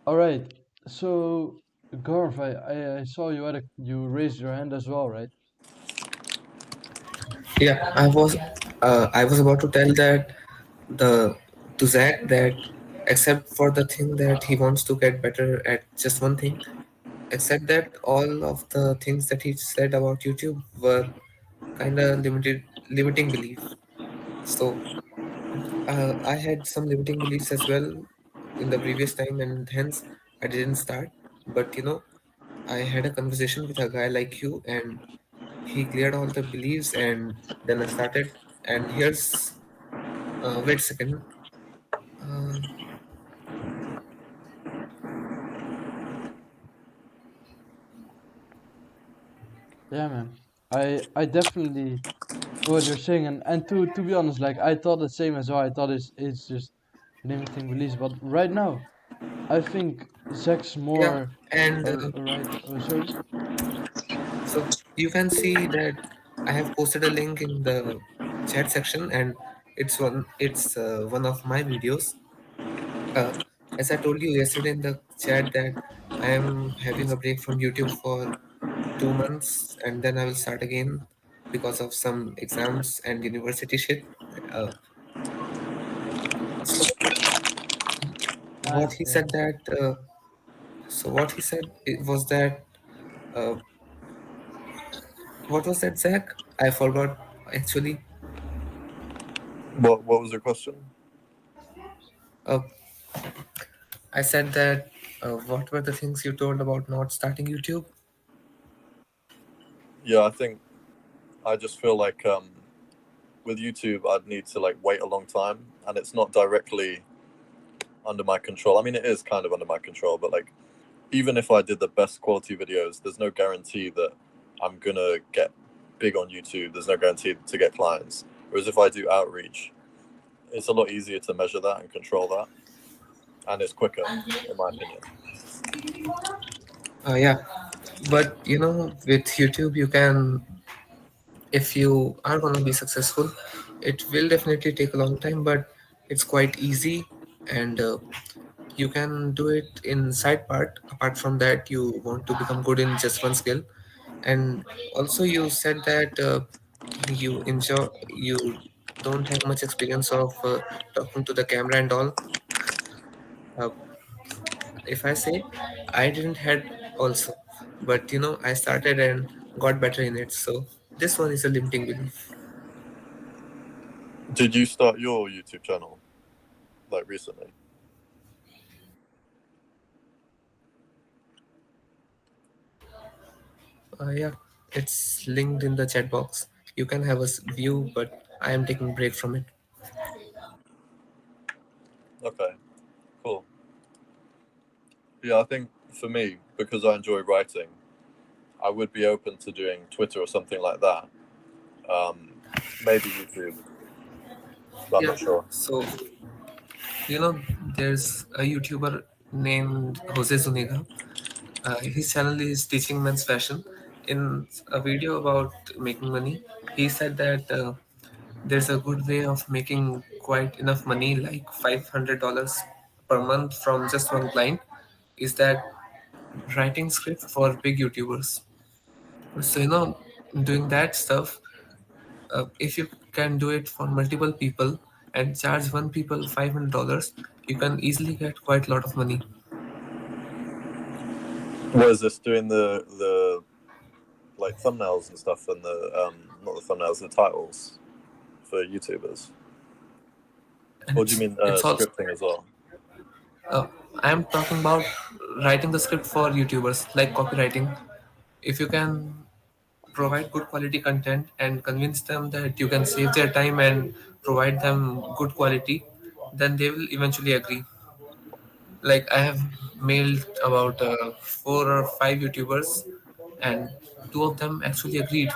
[SPEAKER 1] All right. So, Garv, I saw you raised your hand as well, right?
[SPEAKER 3] Yeah, I was about to tell that the to Zach that except for the thing that he wants to get better at just one thing, except that all of the things that he said about YouTube were kind of limiting belief. So I had some limiting beliefs as well in the previous time, and hence I didn't start. But I had a conversation with a guy like you, and he cleared all the beliefs, and then I started. And here's wait a second. Uh,
[SPEAKER 1] Yeah, man. I definitely know what you're saying, and to be honest, like I thought the same as well. I thought it's just limiting beliefs, but right now I think Zach's
[SPEAKER 3] yeah,
[SPEAKER 1] more
[SPEAKER 3] and
[SPEAKER 1] a right. Oh, sorry.
[SPEAKER 3] so you can see that I have posted a link in the chat section, and it's one of my videos. Uh, as I told you yesterday in the chat that I am having a break from YouTube for 2 months, and then I will start again because of some exams and university shit. Uh, so what
[SPEAKER 1] Nice,
[SPEAKER 3] he
[SPEAKER 1] bro.
[SPEAKER 3] said that what he said it was that uh, what was that, Zach? I forgot actually.
[SPEAKER 4] What was your question?
[SPEAKER 3] Uh, I said that what were the things you told about not starting YouTube?
[SPEAKER 4] Yeah, I think I just feel like with YouTube I'd need to like wait a long time, and it's not directly under my control. I mean, it is kind of under my control, but like even if I did the best quality videos, there's no guarantee that I'm gonna get big on YouTube. There's no guarantee to get clients. Whereas if I do outreach, it's a lot easier to measure that and control that, and it's quicker, in my opinion.
[SPEAKER 3] Yeah, but with YouTube, you can, if you are going to be successful, it will definitely take a long time, but it's quite easy, and you can do it in side part. Apart from that, you want to become good in just one skill. And also you said that you don't have much experience of talking to the camera and all. uh, if I say, I didn't had also, but I started and got better in it, so this one is a limiting belief.
[SPEAKER 4] Did you start your YouTube channel like recently?
[SPEAKER 3] Yeah, it's linked in the chat box. You can have a view, but I am taking break from it.
[SPEAKER 4] Okay, cool. Yeah, I think for me, because I enjoy writing, I would be open to doing Twitter or something like that. Um, Maybe YouTube, but I'm
[SPEAKER 3] Yeah,
[SPEAKER 4] not sure.
[SPEAKER 3] so you know there's a YouTuber named Jose Zuniga. His channel is Teaching Men's Fashion. In a video about making money, he said that there's a good way of making quite enough money, like $500 per month from just one client, is that writing script for big YouTubers. So, doing that stuff, if you can do it for multiple people and charge one people $500, you can easily get quite a lot of money.
[SPEAKER 4] What is this doing the like thumbnails and stuff and the not the thumbnails, the titles for YouTubers?
[SPEAKER 3] And
[SPEAKER 4] Or do you mean
[SPEAKER 3] it's also,
[SPEAKER 4] scripting as well?
[SPEAKER 3] uh, I'm talking about writing the script for YouTubers, like copywriting. If you can provide good quality content and convince them that you can save their time and provide them good quality, then they will eventually agree. Like I have mailed about 4 or 5 YouTubers, and 2 of them actually agreed.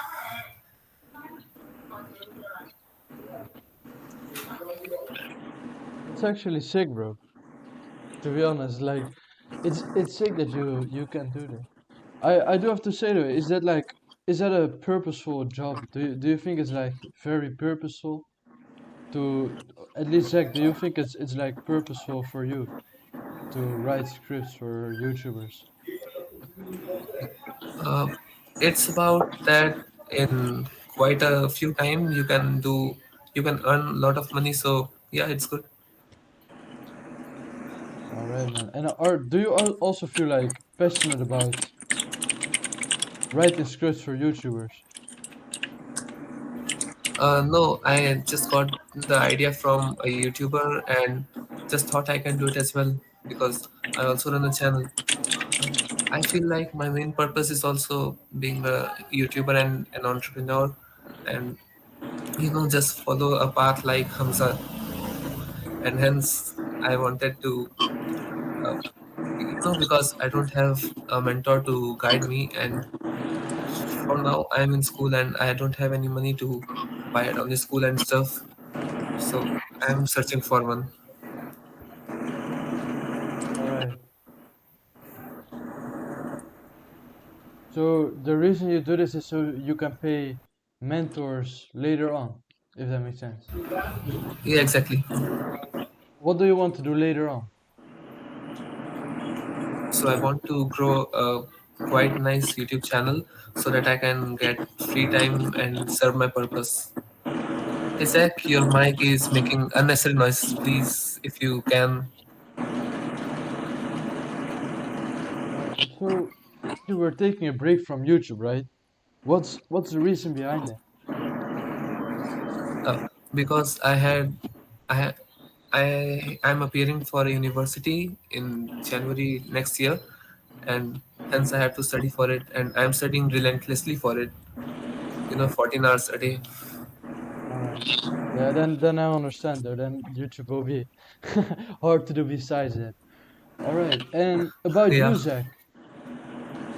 [SPEAKER 1] It's actually sick, bro. To be honest, like, it's sick that you can do that. I do have to say though, is that a purposeful job? Do you think it's like very purposeful to, at least Zach, do you think it's like purposeful for you to write scripts for YouTubers?
[SPEAKER 3] Uh, it's about that in quite a few time you can earn a lot of money. So yeah, it's good.
[SPEAKER 1] All right, man. And do you also feel like passionate about writing scripts for YouTubers?
[SPEAKER 3] No, I just got the idea from a YouTuber and just thought I can do it as well because I also run a channel. I feel like my main purpose is also being a YouTuber and an entrepreneur, and just follow a path like Hamza. And hence, I wanted to, uh, because I don't have a mentor to guide me, and for now I am in school and I don't have any money to buy it on the school and stuff. So I'm searching for one.
[SPEAKER 1] All right. So the reason you do this is so you can pay mentors later on, if that makes sense.
[SPEAKER 3] Yeah, exactly.
[SPEAKER 1] What do you want to do later on?
[SPEAKER 3] So I want to grow a quite nice YouTube channel so that I can get free time and serve my purpose. Hey Zach, your mic is making unnecessary noise. Please, if you can.
[SPEAKER 1] So you were taking a break from YouTube, right? What's the reason behind that?
[SPEAKER 3] Because I I'm appearing for a university in January next year, and hence I have to study for it, and I'm studying relentlessly for it. 14 hours a day.
[SPEAKER 1] All right. Yeah, then I understand though. Then YouTube will be hard to do besides that. All right. And about you,
[SPEAKER 3] Yeah.
[SPEAKER 1] Zach,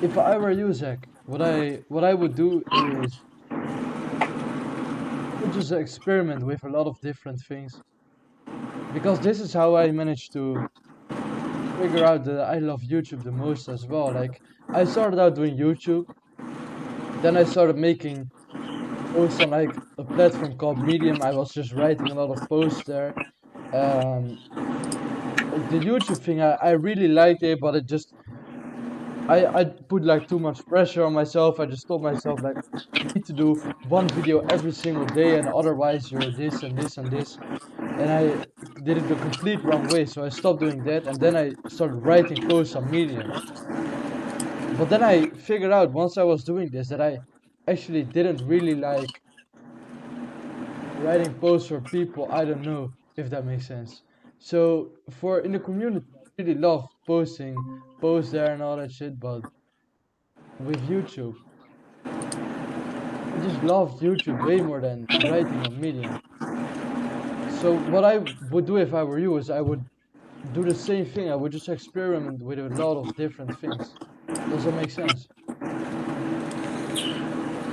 [SPEAKER 1] if I were you, Zach, what I would do is I would just experiment with a lot of different things because this is how I managed to figure out that I love YouTube the most as well. Like I started out doing YouTube, then I started making posts on like a platform called Medium. I was just writing a lot of posts there. Um, the YouTube thing, I really liked it, but it just I put like too much pressure on myself. I just told myself like you need to do one video every single day, and otherwise you're this and this and this. And I did it the complete wrong way, so I stopped doing that, and then I started writing posts on Medium. But then I figured out once I was doing this that I actually didn't really like writing posts for people I don't know, if that makes sense. So for in the community, I really love posting posts there and all that shit, but with YouTube, I just love YouTube way more than writing on Medium. So what I would do if I were you is I would do the same thing. I would just experiment with a lot of different things. Does that make sense?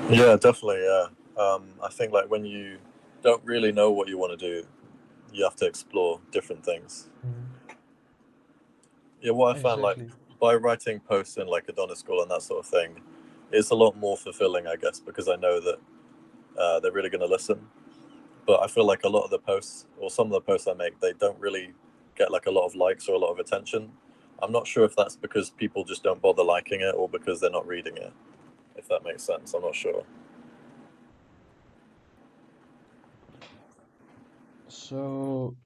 [SPEAKER 4] Yeah, definitely. Yeah. I think like when you don't really know what you want to do, you have to explore different things. Yeah, what I found like
[SPEAKER 1] Exactly.
[SPEAKER 4] by writing posts in like Adonis School and that sort of thing, it's a lot more fulfilling, I guess, because I know that they're really going to listen. but I feel like a lot of the posts or some of the posts I make, they don't really get like a lot of likes or a lot of attention. I'm not sure if that's because people just don't bother liking it or because they're not reading it. If that makes sense, I'm not sure.
[SPEAKER 1] So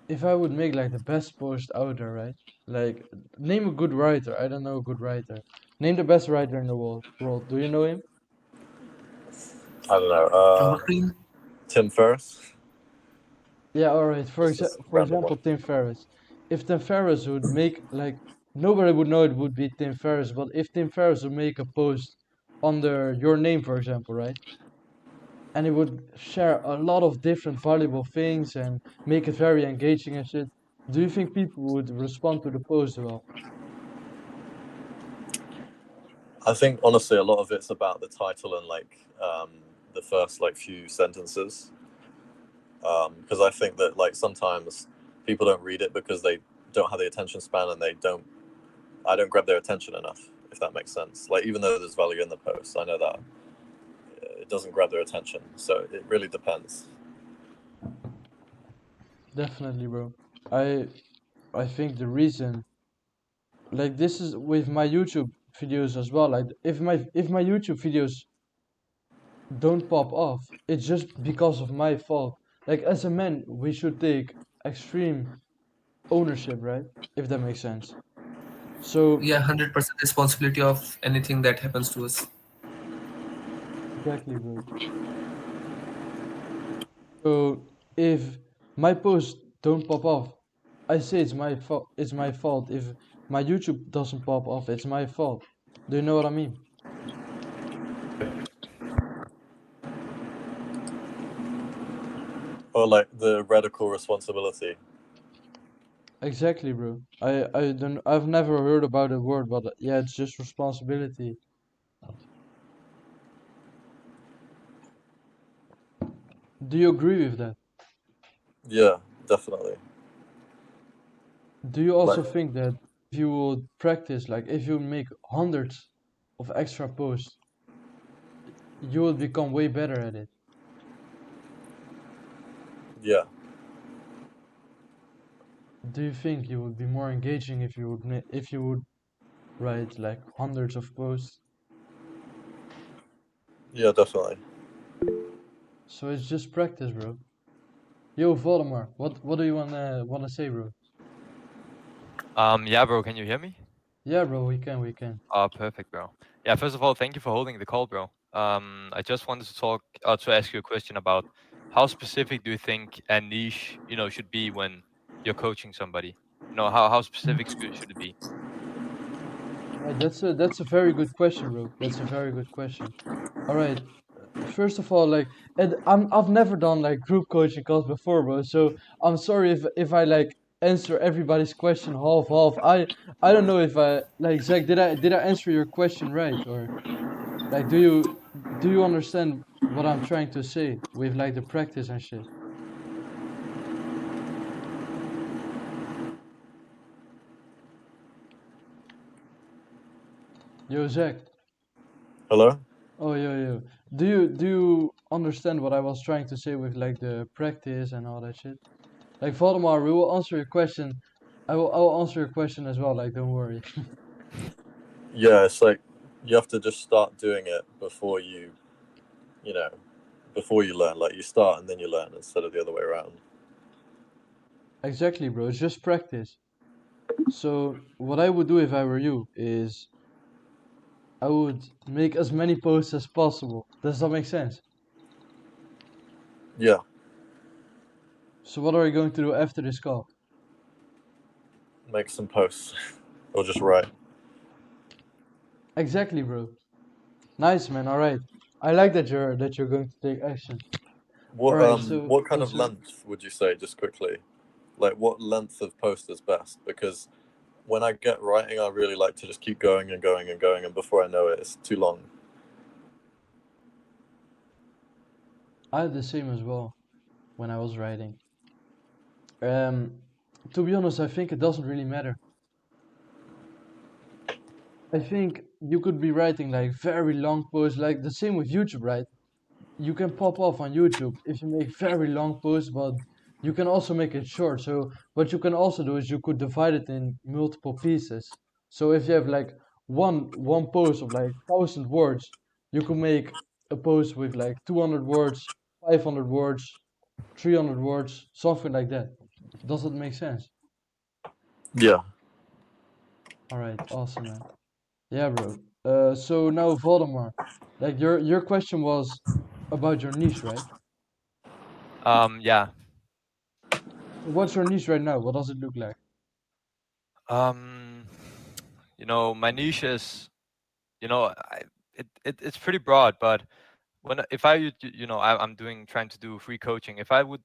[SPEAKER 1] if I would make like the best post out there, right? Like name a good writer. I don't know a good writer. Name the best writer in the world. Do you know him?
[SPEAKER 4] I don't know.
[SPEAKER 3] Evergreen.
[SPEAKER 4] Tim Ferriss.
[SPEAKER 1] Yeah, all right. For
[SPEAKER 4] Just
[SPEAKER 1] for
[SPEAKER 4] random
[SPEAKER 1] example,
[SPEAKER 4] one.
[SPEAKER 1] Tim Ferriss. If Tim Ferriss would make like nobody would know it would be Tim Ferriss, but if Tim Ferriss would make a post under your name, for example, right? And he would share a lot of different valuable things and make it very engaging and shit. Do you think people would respond to the post well?
[SPEAKER 4] I think honestly, a lot of it's about the title and like the first like few sentences. Because I think that like sometimes people don't read it because they don't have the attention span and I don't grab their attention enough. If that makes sense. Like even though there's value in the post, I know that it doesn't grab their attention. So it really depends.
[SPEAKER 1] Definitely, bro. I I think the reason like this is with my YouTube videos as well. Like if my YouTube videos don't pop off, it's just because of my fault. Like as a man, we should take extreme ownership, right? If that makes sense. So
[SPEAKER 3] Yeah, 100% responsibility of anything that happens to us.
[SPEAKER 1] exactly, bro. So if my posts don't pop off, I say it's my fault. It's my fault. If my YouTube doesn't pop off, it's my fault. Do you know what I mean?
[SPEAKER 4] Or like the radical responsibility.
[SPEAKER 1] Exactly, bro. I've never heard about the word, but yeah, it's just responsibility. Do you agree with that?
[SPEAKER 4] Yeah, definitely.
[SPEAKER 1] Do you
[SPEAKER 4] Like
[SPEAKER 1] also think that if you would practice, like if you make hundreds of extra posts, you will become way better at it?
[SPEAKER 4] yeah,
[SPEAKER 1] Do you think you would be more engaging if you would write like hundreds of posts?
[SPEAKER 4] yeah, definitely.
[SPEAKER 1] So it's just practice, bro. Yo, Voldemar, what do you wanna say, bro?
[SPEAKER 5] Yeah, bro, can you hear me?
[SPEAKER 1] Yeah, bro, we can.
[SPEAKER 5] Oh, perfect, bro. Yeah, first of all, thank you for holding the call, bro. I just wanted to to ask you a question about how specific do you think a niche, should be when you're coaching somebody? How specific should it be?
[SPEAKER 1] Right, that's a very good question, bro. That's a very good question. All right. First of all, like, I've never done like group coaching calls before, bro. So I'm sorry if I like answer everybody's question half half. I don't know if I like Zach. Did I answer your question right, or like do you understand what I'm trying to say with like the practice and shit? Yo, Zach.
[SPEAKER 4] Hello.
[SPEAKER 1] Oh, yo. Do you understand what I was trying to say with like the practice and all that shit? Like Valdemar, we will answer your question. I will answer your question as well. Like, don't worry.
[SPEAKER 4] Yeah, it's like you have to just start doing it before you know, before you learn. Like you start and then you learn instead of the other way around.
[SPEAKER 1] Exactly, bro. It's just practice. So what I would do if I were you is I would make as many posts as possible. Does that make sense?
[SPEAKER 4] Yeah,
[SPEAKER 1] So what are you going to do after this call?
[SPEAKER 4] make some posts or just write.
[SPEAKER 1] Exactly, bro. Nice, man. All right. I like that you're going to take action. All
[SPEAKER 4] What
[SPEAKER 1] right. So
[SPEAKER 4] what kind of
[SPEAKER 1] so
[SPEAKER 4] length would you say, just quickly? Like what length of post is best? Because when I get writing, I really like to just keep going and going and going, and before I know it, it's too long.
[SPEAKER 1] I had the same as well when I was writing. Um, to be honest, I think it doesn't really matter. I think you could be writing like very long posts, like the same with YouTube, right? you can pop off on YouTube if you make very long posts, but you can also make it short. So what you can also do is you could divide it in multiple pieces. So if you have like one post of like 1,000 words, you could make a post with like 200 words, 500 words, 300 words, something like that. Does it make sense?
[SPEAKER 4] Yeah.
[SPEAKER 1] All right, awesome, man. Yeah, bro. So now Voldemort, like your question was about your niche, right?
[SPEAKER 5] Yeah.
[SPEAKER 1] So what's your niche right now? What does it look like?
[SPEAKER 5] Um, my niche is, it's pretty broad, but if I would, I'm trying to do free coaching. If I would,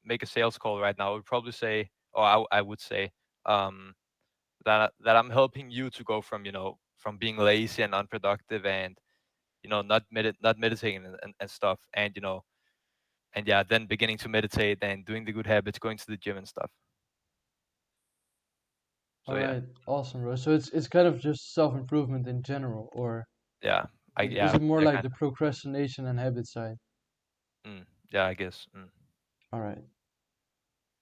[SPEAKER 5] make a sales call right now, I would probably say, or I would say, um, that I'm helping you to go from, from being lazy and unproductive and, not meditating and stuff, and and yeah, then beginning to meditate and doing the good habits, going to the gym and stuff.
[SPEAKER 1] All
[SPEAKER 5] So yeah,
[SPEAKER 1] right, awesome, bro. So it's kind of just self-improvement in general, or
[SPEAKER 5] yeah,
[SPEAKER 1] like is
[SPEAKER 5] yeah,
[SPEAKER 1] it more
[SPEAKER 5] yeah,
[SPEAKER 1] like
[SPEAKER 5] kind
[SPEAKER 1] the procrastination and habit side?
[SPEAKER 5] of. Yeah, I guess.
[SPEAKER 1] All right.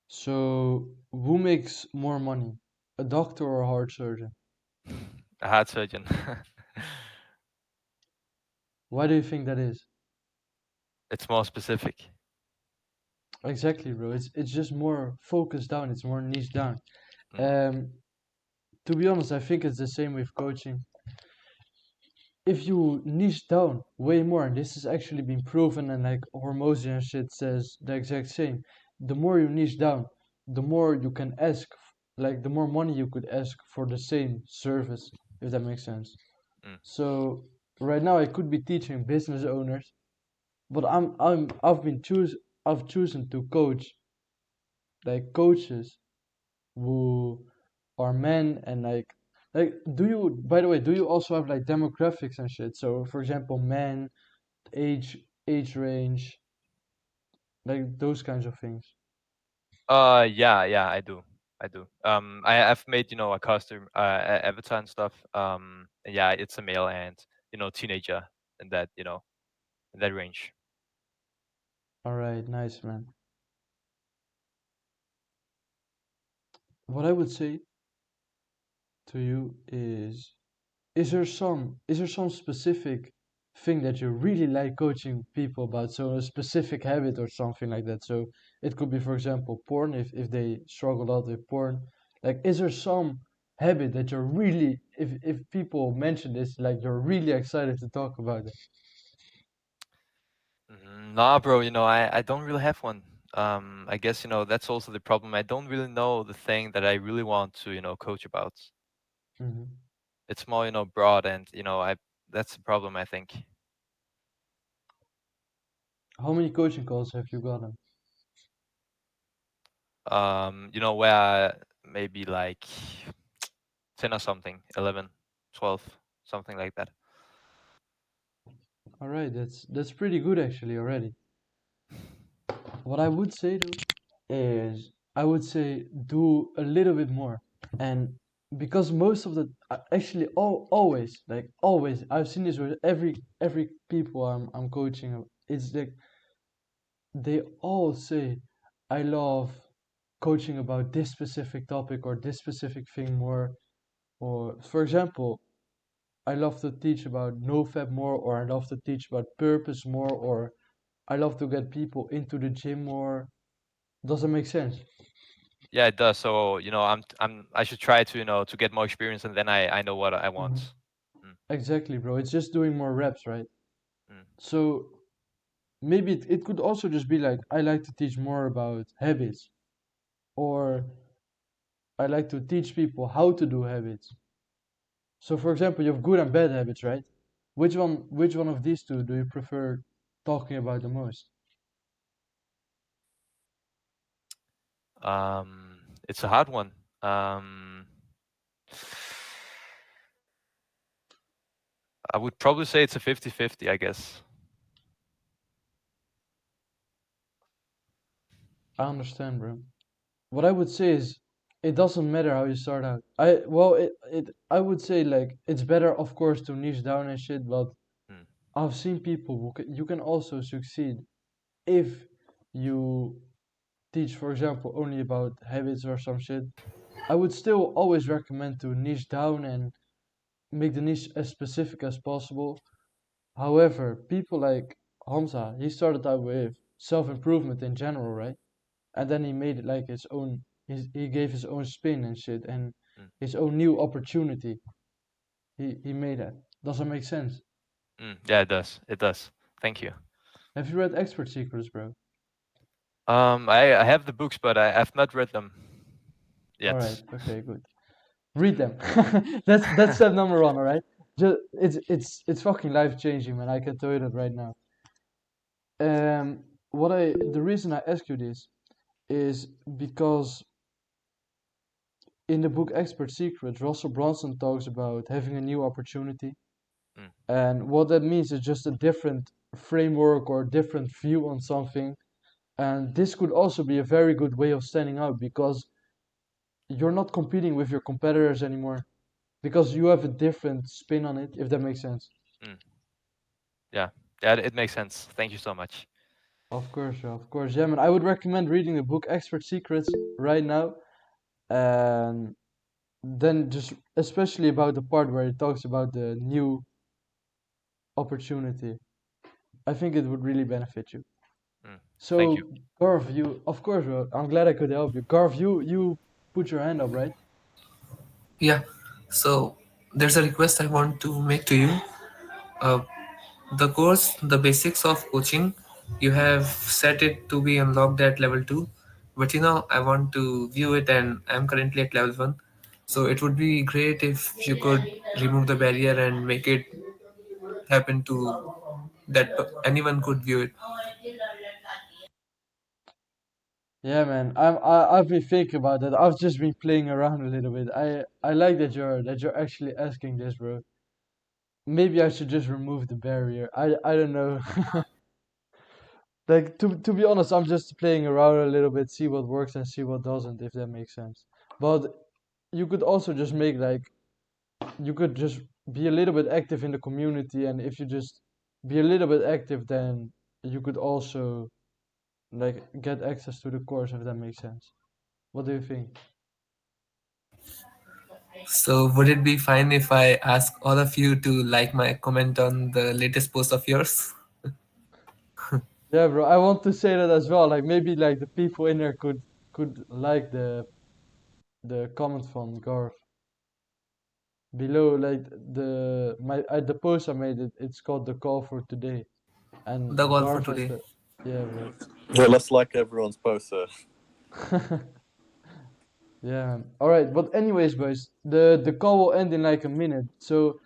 [SPEAKER 1] So who makes more money, a doctor or a heart surgeon?
[SPEAKER 5] A heart surgeon.
[SPEAKER 1] Why do you think that is?
[SPEAKER 5] It's more specific.
[SPEAKER 1] Exactly, bro. It's just more focused down. It's more niche down.
[SPEAKER 5] Mm,
[SPEAKER 1] Um, to be honest, I think it's the same with coaching. If you niche down way more, and this has actually been proven, and like Hormozy and shit says the exact same, the more you niche down, the more you can ask, like the more money you could ask for the same service, if that makes sense.
[SPEAKER 5] mm.
[SPEAKER 1] So right now I could be teaching business owners, but I've chosen to coach like coaches who are men and like do you, by the way, do you also have like demographics and shit? So for example, men, age age range, like those kinds of things.
[SPEAKER 5] Yeah, I do. I do. I've made, a custom avatar and stuff. And yeah, it's a male and, teenager in that, in that range.
[SPEAKER 1] All right, nice, man. What I would say to you is there some specific thing that you really like coaching people about? So a specific habit or something like that. So it could be, for example, porn, if they struggle a lot with porn. Like, is there some habit that you're really, if people mention this, like you're really excited to talk about it?
[SPEAKER 5] Nah, bro, I don't really have one. I guess, that's also the problem. I don't really know the thing that I really want to, coach about.
[SPEAKER 1] Hmm.
[SPEAKER 5] It's more, broad and, that's the problem, I think.
[SPEAKER 1] How many coaching calls have you gotten?
[SPEAKER 5] Where maybe like 10 or something, 11, 12, something like that.
[SPEAKER 1] All right, that's pretty good actually already. What I would say though is I would say do a little bit more. And because most of the actually always, like always, I've seen this with every people I'm coaching. It's like they all say I love coaching about this specific topic or this specific thing more. Or for example, I love to teach about no-fab more, or I love to teach about purpose more, or I love to get people into the gym more. Does that make sense?
[SPEAKER 5] Yeah, it does. So, I should try to, to get more experience, and then I know what I
[SPEAKER 1] Hmm.
[SPEAKER 5] want. Mm,
[SPEAKER 1] Exactly, bro. It's just doing more reps, right?
[SPEAKER 5] mm.
[SPEAKER 1] So maybe it could also just be like I like to teach more about habits, or I like to teach people how to do habits. So for example, you have good and bad habits, right? Which one of these two do you prefer talking about the most?
[SPEAKER 5] It's a hard one. Um, I would probably say it's a 50-50, I guess.
[SPEAKER 1] I understand, bro. What I would say is it doesn't matter how you start out. I would say like it's better of course to niche down and shit, but
[SPEAKER 5] Mm.
[SPEAKER 1] I've seen people you can also succeed if you teach, for example, only about habits or some shit. I would still always recommend to niche down and make the niche as specific as possible. However, people like Hamza, he started out with self-improvement in general, right? And then he made it like his own. He gave his own spin and shit, and
[SPEAKER 5] Mm.
[SPEAKER 1] his own new opportunity. He made that. Does that make sense?
[SPEAKER 5] Yeah, it does. It does. Thank you.
[SPEAKER 1] Have you read Expert Secrets, bro?
[SPEAKER 5] I have the books, but I've not read them
[SPEAKER 1] All
[SPEAKER 5] yet.
[SPEAKER 1] right. Okay. Good. Read them. That's step number one. All right. Just it's fucking life changing, man. I can tell you that right now. The reason I ask you this is because in the book Expert Secrets, Russell Brunson talks about having a new opportunity.
[SPEAKER 5] Mm.
[SPEAKER 1] And what that means is just a different framework or a different view on something. And this could also be a very good way of standing out because you're not competing with your competitors anymore because you have a different spin on it, if that makes sense.
[SPEAKER 5] Mm. Yeah, it makes sense. Thank you so much.
[SPEAKER 1] Of course, of course. Yeah, man. I would recommend reading the book Expert Secrets right now. And then just especially about the part where it talks about the new opportunity. I think it would really benefit you.
[SPEAKER 5] Thank you.
[SPEAKER 1] So, Garv, you, of course, bro, I'm glad I could help you. Garv, you put your hand up, right?
[SPEAKER 3] Yeah. So there's a request I want to make to you. Uh, the course, the basics of coaching, you have set it to be unlocked at level 2, but I want to view it and I'm currently at level 1. So it would be great if you could remove the barrier and make it happen to that anyone could view it.
[SPEAKER 1] Yeah, man. I've been thinking about that. I've just been playing around a little bit. I like that you're actually asking this, bro. Maybe I should just remove the barrier. I don't know. Like to be honest, I'm just playing around a little bit, see what works and see what doesn't, if that makes sense. But you could also just make like you could just be a little bit active in the community, and if you just be a little bit active, then you could also like get access to the course, if that makes sense. What do you think?
[SPEAKER 3] So would it be fine if I ask all of you to like my comment on the latest post of yours?
[SPEAKER 1] Yeah, bro, I want to say that as well. Like maybe like the people in there could like the comment from Garth below, like the post I made it's called the call for today, and
[SPEAKER 3] The call for
[SPEAKER 1] Garth has
[SPEAKER 3] today.
[SPEAKER 1] the yeah, bro.
[SPEAKER 4] Yeah, let's like everyone's post here.
[SPEAKER 1] Yeah, man. All right, but anyways, boys, the call will end in like a minute. So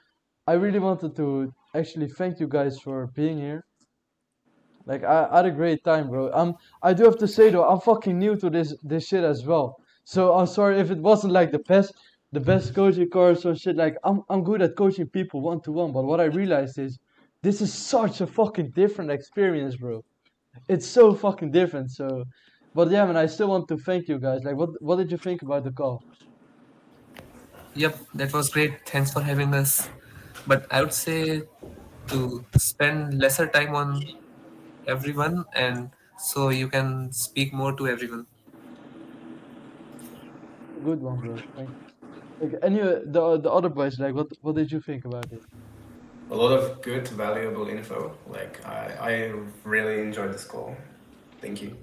[SPEAKER 1] I really wanted to actually thank you guys for being here. Like I had a great time, bro. I do have to say though, I'm fucking new to this shit as well. So I'm sorry if it wasn't like the best coaching course or shit. Like I'm good at coaching people one to one, but what I realized is this is such a fucking different experience, bro. It's so fucking different. So, but yeah, man, I still want to thank you guys. Like, what did you think about the call?
[SPEAKER 3] Yep, that was great. Thanks for having us. But I would say to spend lesser time on everyone and so you can speak more to everyone.
[SPEAKER 1] Good one, bro. Thank you. Like, any the other boys, like, what did you think about it?
[SPEAKER 2] A lot of good, valuable info. Like I really enjoyed this call. Thank you.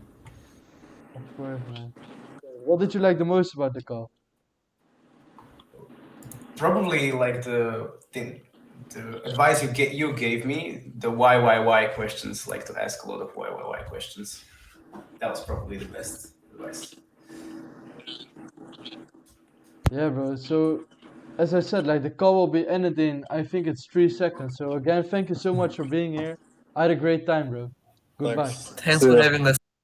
[SPEAKER 1] Of course, man. What did you like the most about the call?
[SPEAKER 2] Probably like the advice you gave me, the why questions, like to ask a lot of why questions. That was probably the best advice.
[SPEAKER 1] Yeah, bro. So, as I said, like the call will be ended in I think it's 3 seconds. So again, thank you so much for being here. I had a great time, bro. Goodbye.
[SPEAKER 4] Thanks.
[SPEAKER 3] Thanks
[SPEAKER 4] See
[SPEAKER 3] for
[SPEAKER 4] ya.
[SPEAKER 3] having us.